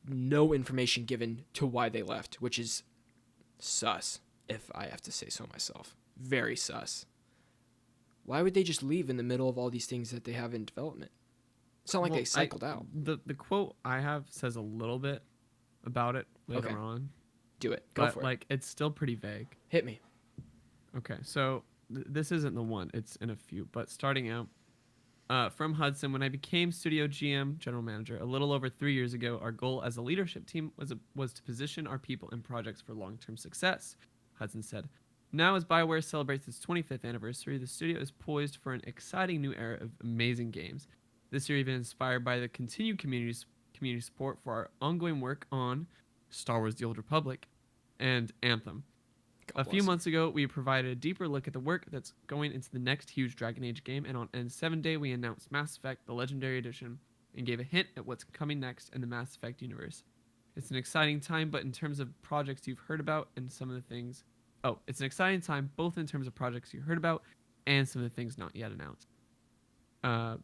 A: no information given to why they left, which is sus, if I have to say so myself. Very sus. Why would they just leave in the middle of all these things that they have in development? It's not like they cycled out.
B: The quote I have says a little bit about it later on.
A: Do it. Go for it.
B: Like, it's still pretty vague.
A: Hit me.
B: Okay, so this isn't the one. It's in a few. But starting out, from Hudson, when I became studio GM, general manager, a little over 3 years ago, our goal as a leadership team was to position our people and projects for long-term success, Hudson said. Now, as BioWare celebrates its 25th anniversary, the studio is poised for an exciting new era of amazing games. This year, even inspired by the continued community support for our ongoing work on Star Wars: The Old Republic and Anthem. A few months ago, we provided a deeper look at the work that's going into the next huge Dragon Age game, and on N7 Day, we announced Mass Effect, the Legendary Edition, and gave a hint at what's coming next in the Mass Effect universe. It's an exciting time, but in terms of projects you've heard about and some of the things... Oh, it's an exciting time, both in terms of projects you heard about and some of the things not yet announced.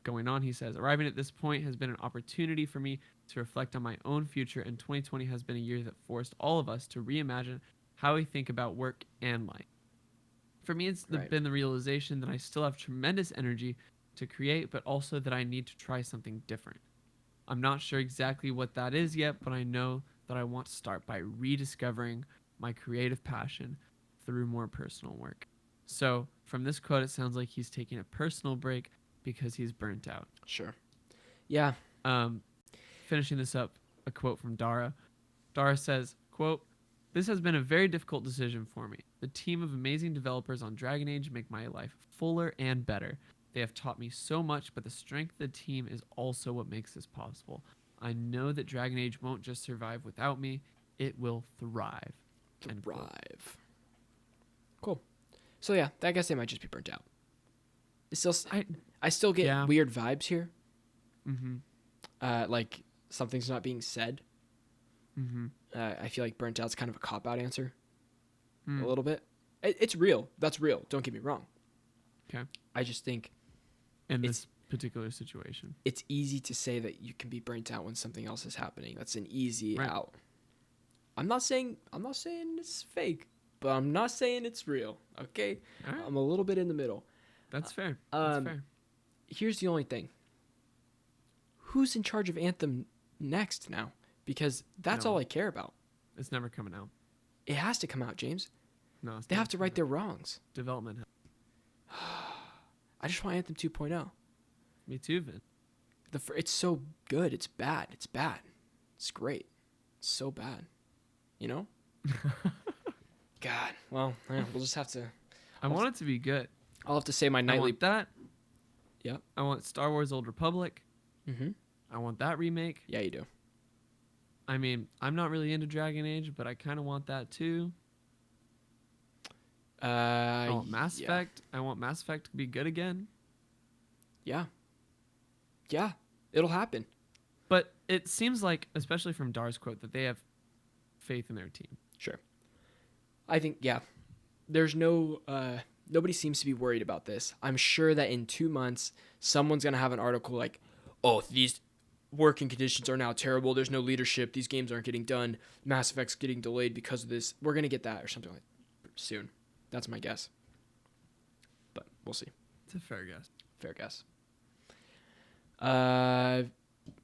B: Going on, he says, arriving at this point has been an opportunity for me to reflect on my own future, and 2020 has been a year that forced all of us to reimagine how we think about work and life. For me, it's been the realization that I still have tremendous energy to create, but also that I need to try something different. I'm not sure exactly what that is yet, but I know that I want to start by rediscovering my creative passion through more personal work. So from this quote, it sounds like he's taking a personal break because he's burnt out.
A: Sure. Yeah.
B: Finishing this up, a quote from Dara. Dara says, quote, "This has been a very difficult decision for me. The team of amazing developers on Dragon Age make my life fuller and better. They have taught me so much, but the strength of the team is also what makes this possible. I know that Dragon Age won't just survive without me. It will thrive."
A: Thrive. Cool. So yeah, I guess they might just be burnt out. It's still, I still get weird vibes here.
B: Mm-hmm.
A: Like something's not being said.
B: Mm-hmm.
A: I feel like burnt out's kind of a cop-out answer. A little bit. It's real. That's real. Don't get me wrong.
B: Okay.
A: I just think
B: in this particular situation,
A: it's easy to say that you can be burnt out when something else is happening. That's an easy out. I'm not saying it's fake, but I'm not saying it's real. Okay. All right. I'm a little bit in the middle.
B: That's fair. That's fair.
A: Here's the only thing. Who's in charge of Anthem next now? Because that's all I care about.
B: It's never coming out.
A: It has to come out, James.
B: No,
A: they have to right their wrongs.
B: Development.
A: I just want Anthem 2.0.
B: Me too, Vin.
A: It's so good. It's bad. It's bad. It's great. It's so bad. You know? God. Well, we'll just have to...
B: I want it to be good.
A: I'll have to say my
B: I
A: nightly.
B: want that.
A: Yeah.
B: I want Star Wars Old Republic.
A: Mm-hmm.
B: I want that remake.
A: Yeah, you do.
B: I mean, I'm not really into Dragon Age, but I kind of want that too. I want Mass Effect. I want Mass Effect to be good again.
A: Yeah. Yeah, it'll happen.
B: But it seems like, especially from Dar's quote, that they have faith in their team.
A: Sure. I think, yeah. There's no... nobody seems to be worried about this. I'm sure that in 2 months, someone's going to have an article like, oh, these working conditions are now terrible. There's no leadership. These games aren't getting done. Mass Effect's getting delayed because of this. We're going to get that or something like soon. That's my guess. But we'll see.
B: It's a fair guess.
A: Fair guess.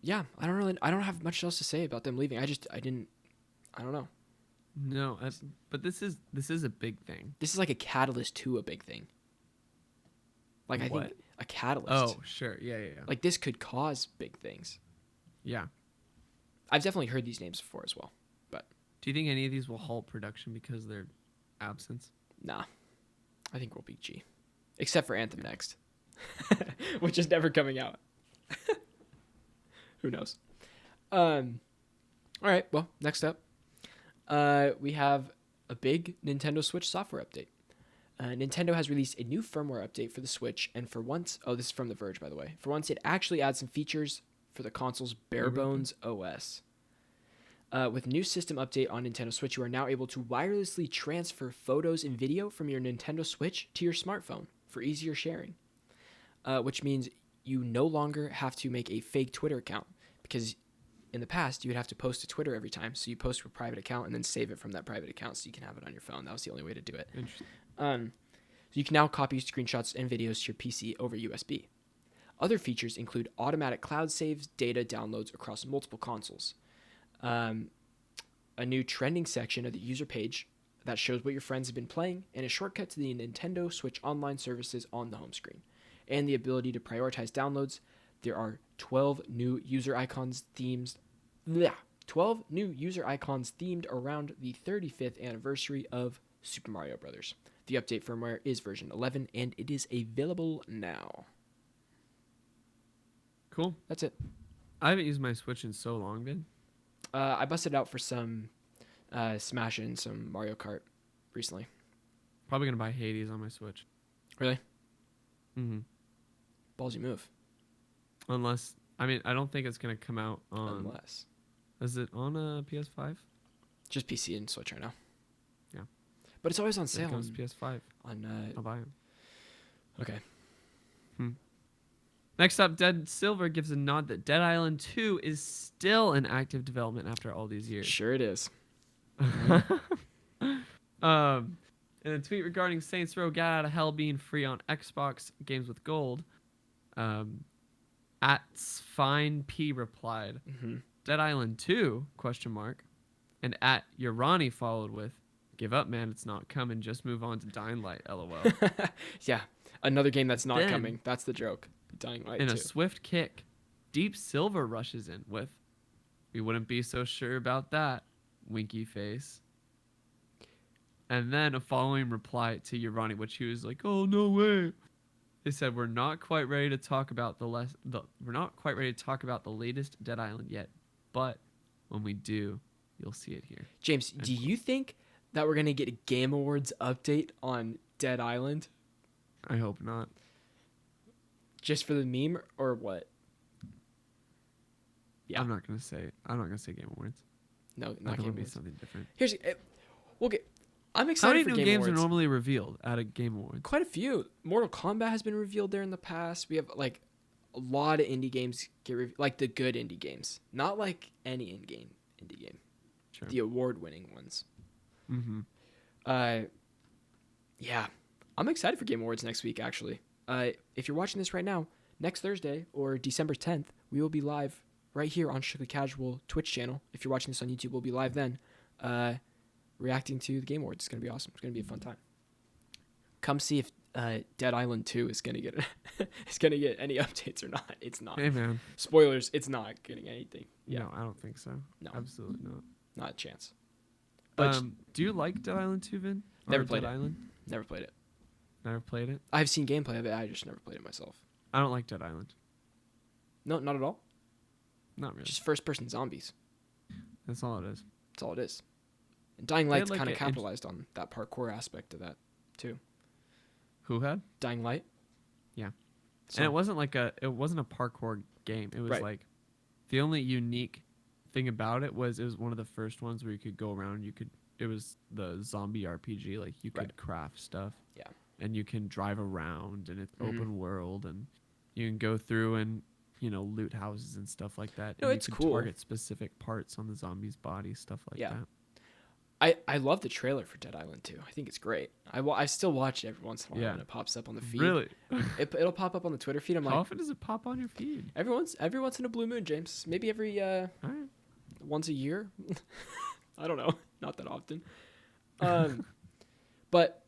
A: Yeah, I don't have much else to say about them leaving. I don't know.
B: No, but this is a big thing.
A: This is like a catalyst to a big thing. Like, I think a catalyst.
B: Oh, sure. Yeah.
A: Like, this could cause big things.
B: Yeah.
A: I've definitely heard these names before as well. But
B: do you think any of these will halt production because of their absence?
A: Nah. I think we'll beat G. Except for Anthem Next. Which is never coming out. Who knows? All right. Well, next up, we have a big Nintendo Switch software update. Nintendo has released a new firmware update for the Switch, and for once, this is from The Verge, by the way. For once, it actually adds some features for the console's bare bones OS. With new system update on Nintendo Switch, you are now able to wirelessly transfer photos and video from your Nintendo Switch to your smartphone for easier sharing, which means you no longer have to make a fake Twitter account, because in the past you would have to post to Twitter every time. So you post to a private account and then save it from that private account so you can have it on your phone. That was the only way to do it.
B: Interesting.
A: So you can now copy screenshots and videos to your PC over USB. Other features include automatic cloud saves, data downloads across multiple consoles, a new trending section of the user page that shows what your friends have been playing, and a shortcut to the Nintendo Switch online services on the home screen, and the ability to prioritize downloads. There are 12 new user icons themed around the 35th anniversary of Super Mario Bros. The update firmware is version 11, and it is available now.
B: Cool.
A: That's it.
B: I haven't used my Switch in so long, Ben.
A: I busted out for some Smash and some Mario Kart recently.
B: Probably going to buy Hades on my Switch.
A: Really?
B: Mm-hmm.
A: Ballsy move.
B: Unless, I mean, I don't think it's going to come out on...
A: Unless.
B: Is it on a PS5?
A: Just PC and Switch right now.
B: Yeah.
A: But it's always on sale.
B: It comes to PS5. I'll buy it.
A: Okay.
B: Next up, Dead Silver gives a nod that Dead Island 2 is still in active development after all these years.
A: Sure it is.
B: In a tweet regarding Saints Row Get Out of Hell being free on Xbox Games with Gold, at Fine P replied, Dead Island 2, ? And at Urani followed with, give up, man, it's not coming, just move on to Dying Light, lol.
A: Yeah, another game that's not coming. That's the joke. Dying Light 2.
B: In a swift kick, Deep Silver rushes in with, we wouldn't be so sure about that, winky face. And then a following reply to Urani, which he was like, oh, no way. They said, we're not quite ready to talk about the latest Dead Island yet, but when we do, you'll see it here.
A: James, do you think that we're going to get a Game Awards update on Dead Island?
B: I hope not.
A: Just for the meme or what? Yeah.
B: I'm not gonna say Game Awards.
A: No, not
B: Game
A: Game
B: Awards. Be
A: Awards.
B: something different.
A: I'm
B: How
A: excited
B: many
A: for
B: new
A: Game
B: games
A: Awards.
B: are normally revealed at a Game Awards?
A: Quite a few. Mortal Kombat has been revealed there in the past. We have like a lot of indie games like the good indie games, not like any indie game.
B: Sure.
A: The award-winning ones.
B: Mm-hmm.
A: Yeah, I'm excited for Game Awards next week. Actually, if you're watching this right now, next Thursday or December 10th, we will be live right here on Strictly Casual Twitch channel. If you're watching this on YouTube, we'll be live then, reacting to the Game Awards. It's gonna be awesome. It's gonna be a fun time. Come see if Dead Island 2 is gonna get any updates or not. It's not.
B: Hey man.
A: Spoilers. It's not getting anything. Yeah.
B: No, I don't think so.
A: No.
B: Absolutely not.
A: Not a chance. But
B: do you like Dead Island 2, Vin?
A: Never
B: Or
A: played
B: Dead
A: it.
B: Island?
A: Never played it.
B: Never played it.
A: I've seen gameplay of it. I just never played it myself.
B: I don't like Dead Island.
A: No, not at all.
B: Not really.
A: Just first-person zombies.
B: That's all it is.
A: That's all it is. And Dying Light's
B: like
A: kind of
B: it-
A: capitalized on that parkour aspect of that, too.
B: Who had?
A: Dying Light.
B: Yeah.
A: So,
B: And it wasn't a parkour game. It was
A: Right.
B: like the only unique thing about it was one of the first ones where you could go around. It was the zombie RPG. Like you could
A: Right.
B: craft stuff.
A: Yeah.
B: And you can drive around, and it's
A: Mhm.
B: open world, and you can go through and loot houses and stuff like that.
A: No,
B: and
A: it's
B: you can
A: cool.
B: target specific parts on the zombies' bodies, stuff like
A: Yeah.
B: that.
A: I love the trailer for Dead Island 2. I think it's great. I still watch it every once in a while
B: Yeah.
A: when it pops up on the feed.
B: Really?
A: It'll pop up on the Twitter feed. I'm
B: How
A: like,
B: often does it pop on your feed?
A: every once in a blue moon, James. Maybe every
B: All right.
A: once a year. I don't know. Not that often. But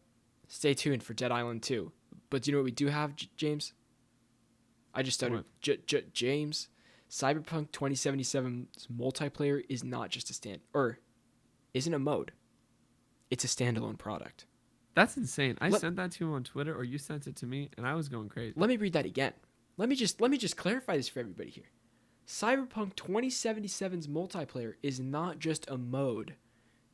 A: stay tuned for Dead Island 2. But do you know what we do have, James? I just started. James, Cyberpunk 2077's multiplayer is not just isn't a mode. It's a standalone product.
B: That's insane. I sent that to you on Twitter, or you sent it to me, and I was going crazy.
A: Let me read that again. Let me just clarify this for everybody here. Cyberpunk 2077's multiplayer is not just a mode.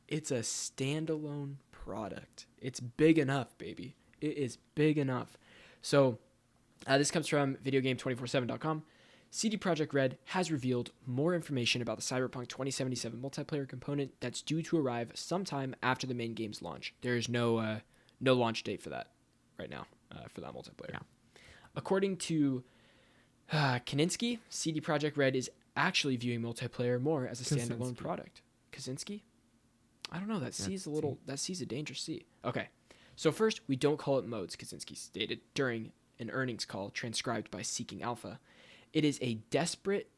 A: It's a standalone product. It's big enough, baby. It is big enough. So, this comes from videogame247.com. CD Projekt Red has revealed more information about the Cyberpunk 2077 multiplayer component that's due to arrive sometime after the main game's launch. There is no launch date for that right now, for that multiplayer.
B: Yeah.
A: According to Kaczynski, CD Projekt Red is actually viewing multiplayer more as a standalone product. Kaczynski? I don't know. That C's a dangerous C. Okay. So first, we don't call it modes, Kaczynski stated during an earnings call transcribed by Seeking Alpha. It is a
B: Separate.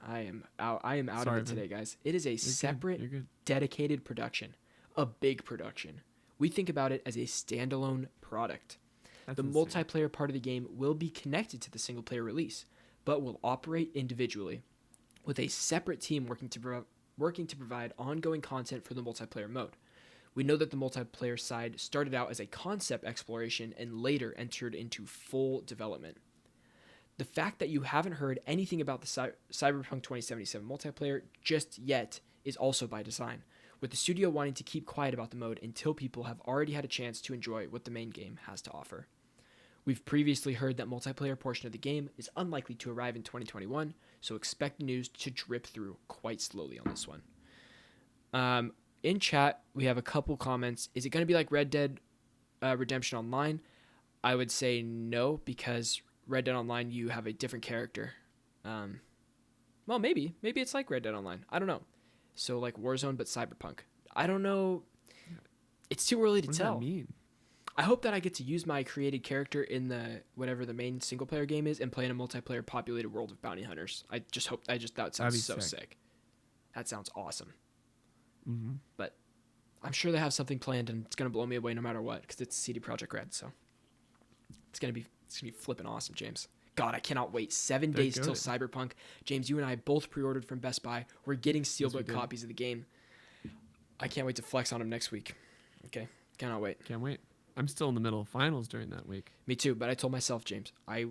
A: I am out of it today, guys. It is a separate,
B: You're good.
A: dedicated production, a big production. We think about it as a standalone product.
B: That's
A: The
B: insane.
A: multiplayer part of the game will be connected to the single player release, but will operate individually, with a separate team working to provide ongoing content for the multiplayer mode. We know that the multiplayer side started out as a concept exploration and later entered into full development. The fact that you haven't heard anything about the Cyberpunk 2077 multiplayer just yet is also by design, with the studio wanting to keep quiet about the mode until people have already had a chance to enjoy what the main game has to offer. We've previously heard that multiplayer portion of the game is unlikely to arrive in 2021, so expect news to drip through quite slowly on this one. In chat, we have a couple comments. Is it going to be like Red Dead Redemption Online? I would say no, because Red Dead Online, you have a different character. Well, maybe it's like Red Dead Online. I don't know. So like Warzone, but Cyberpunk. I don't know. It's too early to tell.
B: What does that mean?
A: I hope that I get to use my created character in the whatever the main single player game is and play in a multiplayer populated world of bounty hunters. That sounds so sick. That sounds awesome.
B: Mm-hmm.
A: But I'm sure they have something planned and it's gonna blow me away no matter what because it's CD Projekt Red. So it's gonna be flipping awesome, James. God, I cannot wait. 7 days till Cyberpunk. James, you and I both pre-ordered from Best Buy. We're getting steelbook copies of the game. I can't wait to flex on them next week. Okay, cannot wait.
B: Can't wait. I'm still in the middle of finals during that week.
A: Me too, but I told myself, James, I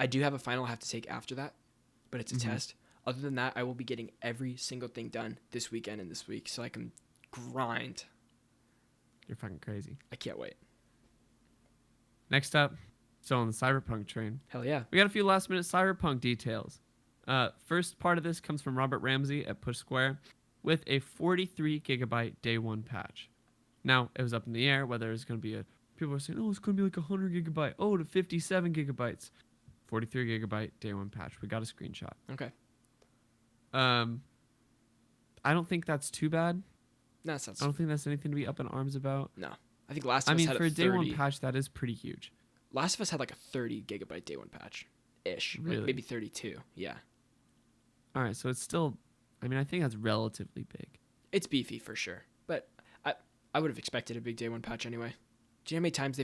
A: do have a final I have to take after that, but it's a test. Other than that, I will be getting every single thing done this weekend and this week so I can grind.
B: You're fucking crazy.
A: I can't wait.
B: Next up, still on the Cyberpunk train.
A: Hell yeah.
B: We got a few last minute Cyberpunk details. First part of this comes from Robert Ramsey at Push Square with a 43 gigabyte day one patch. Now, it was up in the air whether it's going to be people are saying, oh, it's going to be like 100 gigabyte. Oh, to 57 gigabytes. 43 gigabyte day one patch. We got a screenshot.
A: Okay.
B: I don't think that's too bad.
A: No, that sounds...
B: I don't think that's anything to be up in arms about.
A: No. I think Last of Us had
B: for
A: a
B: a day
A: 30...
B: one patch, that is pretty huge.
A: Last of Us had like a 30 gigabyte day one patch-ish.
B: Really?
A: Like maybe 32. Yeah.
B: All right, so it's still... I mean, I think that's relatively big.
A: It's beefy for sure. But I would have expected a big day one patch anyway. Do you know how many times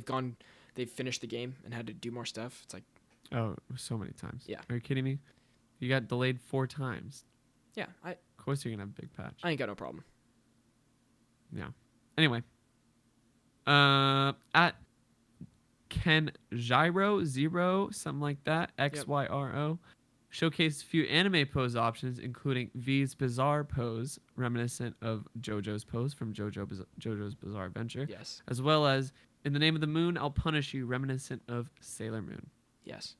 A: they've finished the game and had to do more stuff? It's like...
B: Oh, so many times.
A: Yeah.
B: Are you kidding me? You got delayed 4 times.
A: Yeah,
B: Of course you're going to have a big patch.
A: I ain't got no problem.
B: Yeah. Anyway. At Ken Zero, something like that,
A: Yep.
B: XYRO, showcased a few anime pose options, including V's Bizarre Pose, reminiscent of JoJo's pose from JoJo's Bizarre Adventure,
A: Yes.
B: as well as In the Name of the Moon, I'll Punish You, reminiscent of Sailor Moon.
A: Yes.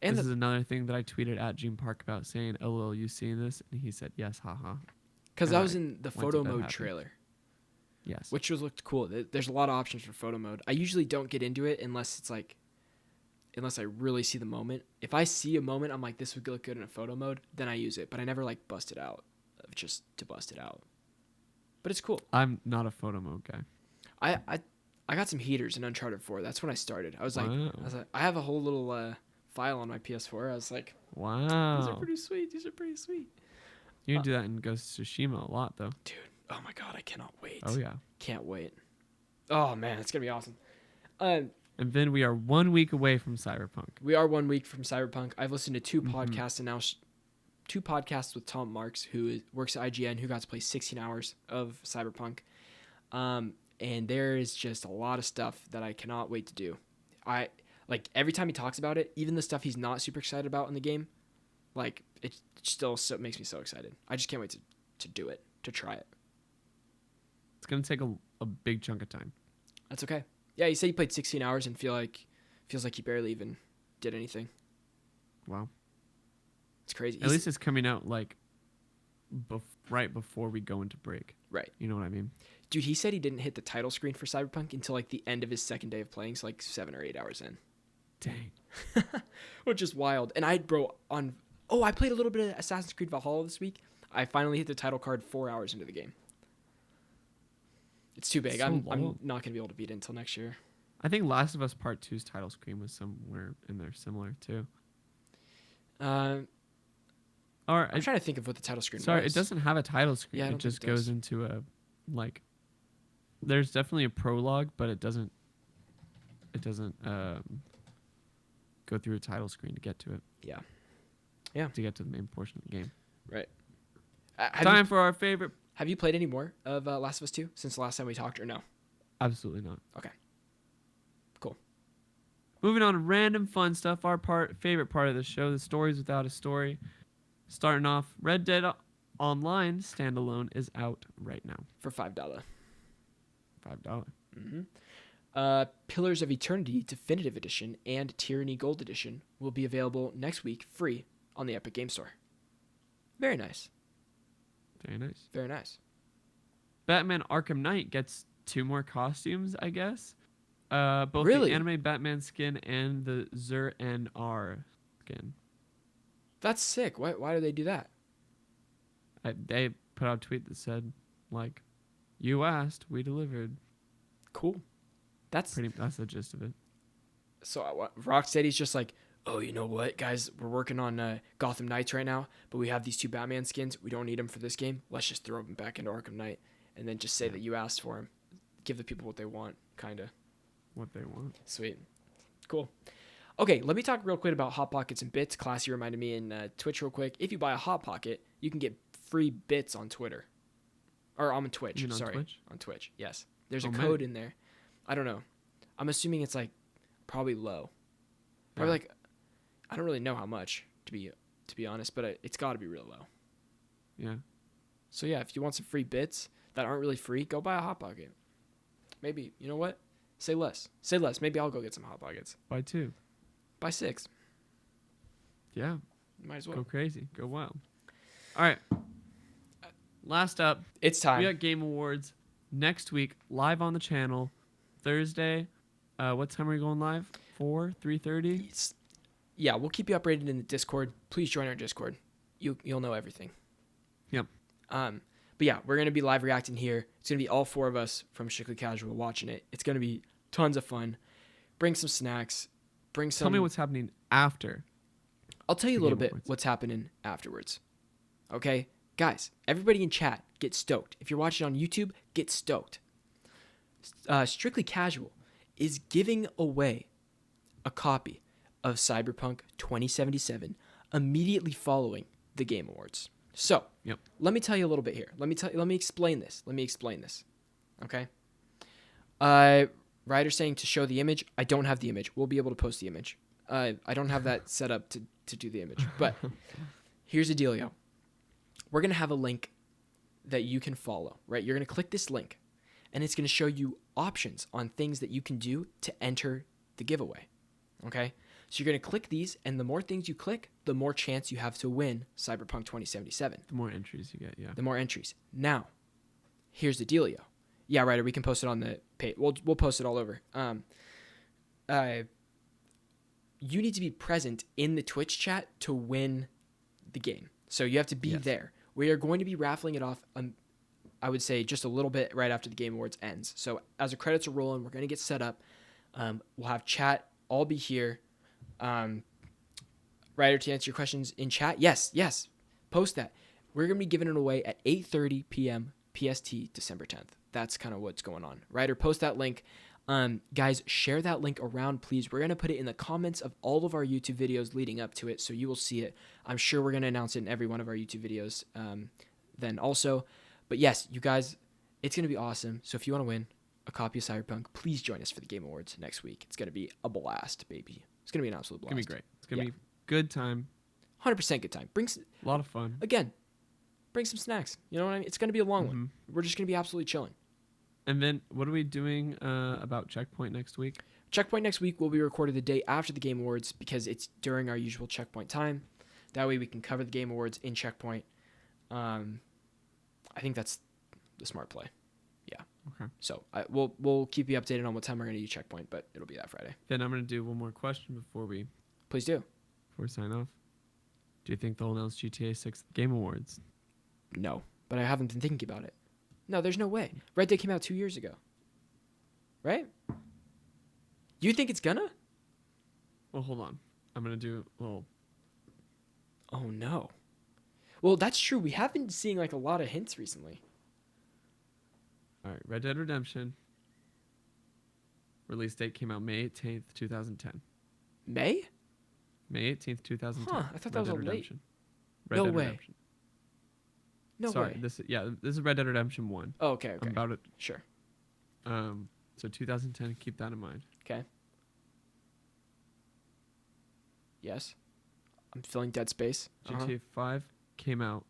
A: And
B: This is another thing that I tweeted at Gene Park about, saying, "LOL, you seen this?" And he said, "Yes, haha."
A: because
B: and
A: that was
B: I
A: in the
B: went to
A: photo
B: bed
A: mode
B: happy.
A: trailer,
B: Yes.
A: which looked cool. There's a lot of options for photo mode. I usually don't get into it unless I really see the moment. If I see a moment, I'm like, this would look good in a photo mode, then I use it. But I never like bust it out just to bust it out. But it's cool.
B: I'm not a photo mode guy.
A: I got some heaters in Uncharted 4. That's when I started. I was like,
B: Wow.
A: I have a whole little file on my PS4. I was like,
B: Wow.
A: these are pretty sweet.
B: You can do that in Ghost of Tsushima a lot, though.
A: Dude, oh my god, I cannot wait.
B: Oh, yeah.
A: Can't wait. Oh man, it's gonna be awesome.
B: And then we are 1 week away from Cyberpunk.
A: We are 1 week from Cyberpunk. I've listened to two
B: Mhm.
A: podcasts and now two podcasts with Tom Marks, who works at IGN, who got to play 16 hours of Cyberpunk. And there is just a lot of stuff that I cannot wait to do. I like every time he talks about it, even the stuff he's not super excited about in the game, like it still makes me so excited. I just can't wait to do it, to try it.
B: It's going to take a big chunk of time.
A: That's okay. Yeah, he said he played 16 hours and feels like he barely even did anything.
B: Wow.
A: It's crazy.
B: At least it's coming out like right before we go into break.
A: Right.
B: You know what I mean?
A: Dude, he said he didn't hit the title screen for Cyberpunk until like the end of his second day of playing, so like 7 or 8 hours in.
B: Dang.
A: Which is wild. And I played a little bit of Assassin's Creed Valhalla this week. I finally hit the title card 4 hours into the game. It's too big.
B: So
A: I'm
B: long.
A: not going to be able to beat it until next year.
B: I think Last of Us Part 2's title screen was somewhere in there similar, too. Or
A: I'm trying to think of what the title screen
B: Sorry,
A: was.
B: it doesn't have a title screen.
A: Yeah, I
B: it
A: don't
B: just
A: think it
B: goes
A: does.
B: into a like. There's definitely a prologue, but it doesn't go through a title screen to get to it.
A: Yeah. Yeah.
B: To get to the main portion of the game.
A: Right.
B: Time for our favorite.
A: Have you played any more of Last of Us 2 since the last time we talked, or no?
B: Absolutely not.
A: Okay. Cool.
B: Moving on to random fun stuff. Our favorite part of the show, the stories without a story. Starting off, Red Dead Online standalone is out right now.
A: For $5.
B: $5.
A: Mm-hmm. Pillars of Eternity Definitive Edition and Tyranny Gold Edition will be available next week free on the Epic Game Store. Very nice.
B: Very nice.
A: Very nice.
B: Batman Arkham Knight gets 2 more costumes, I guess. Both
A: Really?
B: the anime Batman skin and the Zur-En-Ar skin.
A: That's sick. Why do they do that?
B: They put out a tweet that said, like, "You asked, we delivered."
A: Cool. That's
B: the gist of it.
A: so. Rocksteady's just like, oh, you know what, guys? We're working on Gotham Knights right now, but we have these 2 Batman skins. We don't need them for this game. Let's just throw them back into Arkham Knight, and then just say that you asked for them. Give the people what they want, kinda.
B: What they want.
A: Sweet. Cool. Okay, let me talk real quick about Hot Pockets and bits. Classy reminded me in Twitch real quick. If you buy a Hot Pocket, you can get free bits on Twitter. Or on Twitch,
B: You mean on
A: sorry.
B: Twitch?
A: On Twitch, yes. There's
B: Oh,
A: a
B: man.
A: code in there. I don't know. I'm assuming it's like probably low. Probably
B: Yeah.
A: like, I don't really know how much, to be honest, but it's got to be real low.
B: Yeah.
A: So yeah, if you want some free bits that aren't really free, go buy a Hot Pocket. Maybe, you know what? Say less. Say less. Maybe I'll go get some Hot Pockets.
B: Buy 2.
A: Buy 6.
B: Yeah.
A: Might as well.
B: Go crazy. Go wild. All right. Last up,
A: It's time.
B: we got Game Awards next week, live on the channel, Thursday. What time are we going live? 3:30?
A: Yeah, we'll keep you updated in the Discord. Please join our Discord. You'll know everything.
B: Yep.
A: But yeah, we're gonna be live reacting here. It's gonna be all 4 of us from Strictly Casual watching it. It's gonna be tons of fun. Bring some snacks. Bring some.
B: Tell me what's happening after.
A: I'll tell you a
B: the
A: little
B: Game
A: bit
B: Awards.
A: what's happening afterwards. Okay, guys, everybody in chat, get stoked. If you're watching on YouTube, get stoked. Strictly Casual is giving away a copy of Cyberpunk 2077 immediately following the Game Awards. So,
B: Yep.
A: let me tell you a little bit here. Let me explain this. Okay? Ryder's saying to show the image. I don't have the image. We'll be able to post the image. I don't have that set up to do the image. But here's the dealio. We're going to have a link that you can follow, right? You're going to click this link, and it's going to show you options on things that you can do to enter the giveaway, okay? So you're going to click these, and the more things you click, the more chance you have to win Cyberpunk 2077.
B: The more entries you get, yeah.
A: The more entries. Now, here's the dealio. Yeah, Ryder, we can post it on the page. We'll post it all over. You need to be present in the Twitch chat to win the game. So you have to be there. We are going to be raffling it off, I would say, just a little bit right after the Game Awards ends. So as the credits are rolling, we're going to get set up. We'll have chat all be here. Ryder, to answer your questions in chat, yes, post that. We're going to be giving it away at 8:30 p.m. PST, December 10th. That's kind of what's going on. Ryder, post that link. Guys, share that link around, please. We're going to put it in the comments of all of our YouTube videos leading up to it, so you will see it. I'm sure we're going to announce it in every one of our YouTube videos then also. But yes, you guys, it's going to be awesome. So if you want to win a copy of Cyberpunk, please join us for the Game Awards next week. It's going to be a blast, baby. It's going to be an absolute blast.
B: It's going to be great. It's going to be good time.
A: 100% good time.
B: A lot of fun.
A: Again, bring some snacks. You know what I mean? It's going to be a long one. We're just going to be absolutely chilling.
B: And then what are we doing about Checkpoint next week?
A: Checkpoint next week will be recorded the day after the Game Awards because it's during our usual Checkpoint time. That way we can cover the Game Awards in Checkpoint. I think that's the smart play. Yeah.
B: Okay.
A: So we'll keep you updated on what time we're going to do Checkpoint, but it'll be that Friday.
B: Then I'm going to do one more question before we
A: Please do.
B: Before we sign off. Do you think they'll announce GTA 6 at the Game Awards?
A: No, but I haven't been thinking about it. No, there's no way. Red Dead came out 2 years ago. Right? You think it's gonna?
B: Well, hold on. I'm going to do a little...
A: Oh, no. Well, that's true. We have been seeing like a lot of hints recently.
B: All right. Red Dead Redemption. Release date came out May 18th, 2010.
A: May?
B: May 18th, 2010.
A: Huh, I thought that was a late.
B: Redemption.
A: No way. No
B: Sorry,
A: way.
B: this is Red Dead Redemption 1.
A: Oh, okay.
B: I'm about it.
A: Sure.
B: So 2010, keep that in mind.
A: Okay. Yes. I'm filling dead space.
B: GTA 5 came out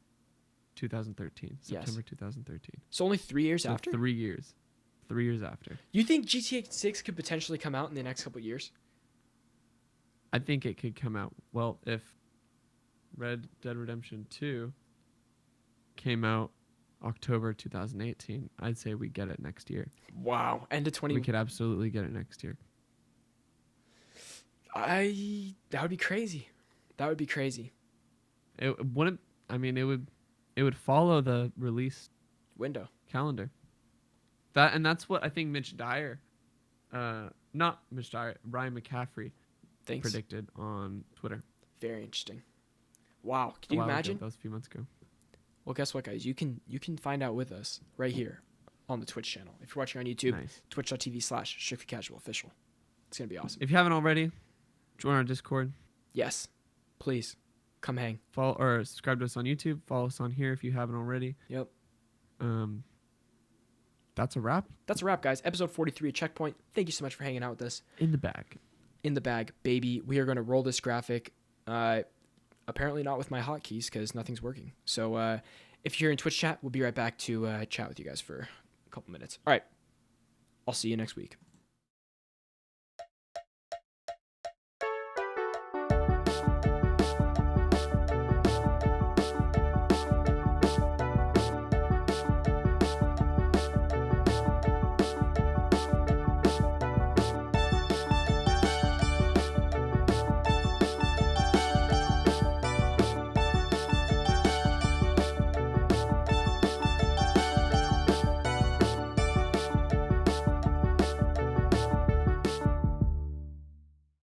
B: 2013,
A: Yes.
B: September 2013.
A: So only 3 years
B: So
A: after?
B: 3 years. 3 years after.
A: You think GTA 6 could potentially come out in the next couple of years?
B: I think it could come out. Well, if Red Dead Redemption 2 came out October 2018, I'd say we get it next year.
A: Wow. End of 20.
B: We could absolutely get it next year.
A: That would be crazy. That would be crazy.
B: It wouldn't. I mean, it would follow the release
A: Window.
B: calendar. That's what I think Mitch Dyer, not Mitch Dyer, Ryan McCaffrey
A: Thanks.
B: predicted on Twitter.
A: Very interesting. Wow. Can you imagine?
B: That was a few months ago.
A: Well, guess what, guys? You can find out with us right here on the Twitch channel. If you're watching on YouTube,
B: Nice.
A: twitch.tv/strictlycasualofficial. It's going to be awesome.
B: If you haven't already, join our Discord.
A: Yes. Please. Come hang.
B: Follow or subscribe to us on YouTube. Follow us on here if you haven't already.
A: Yep.
B: That's a wrap.
A: That's a wrap, guys. Episode 43 of Checkpoint. Thank you so much for hanging out with us.
B: In the bag.
A: In the bag, baby. We are going to roll this graphic. Apparently not with my hotkeys because nothing's working. So if you're in Twitch chat, we'll be right back to chat with you guys for a couple minutes. All right. I'll see you next week.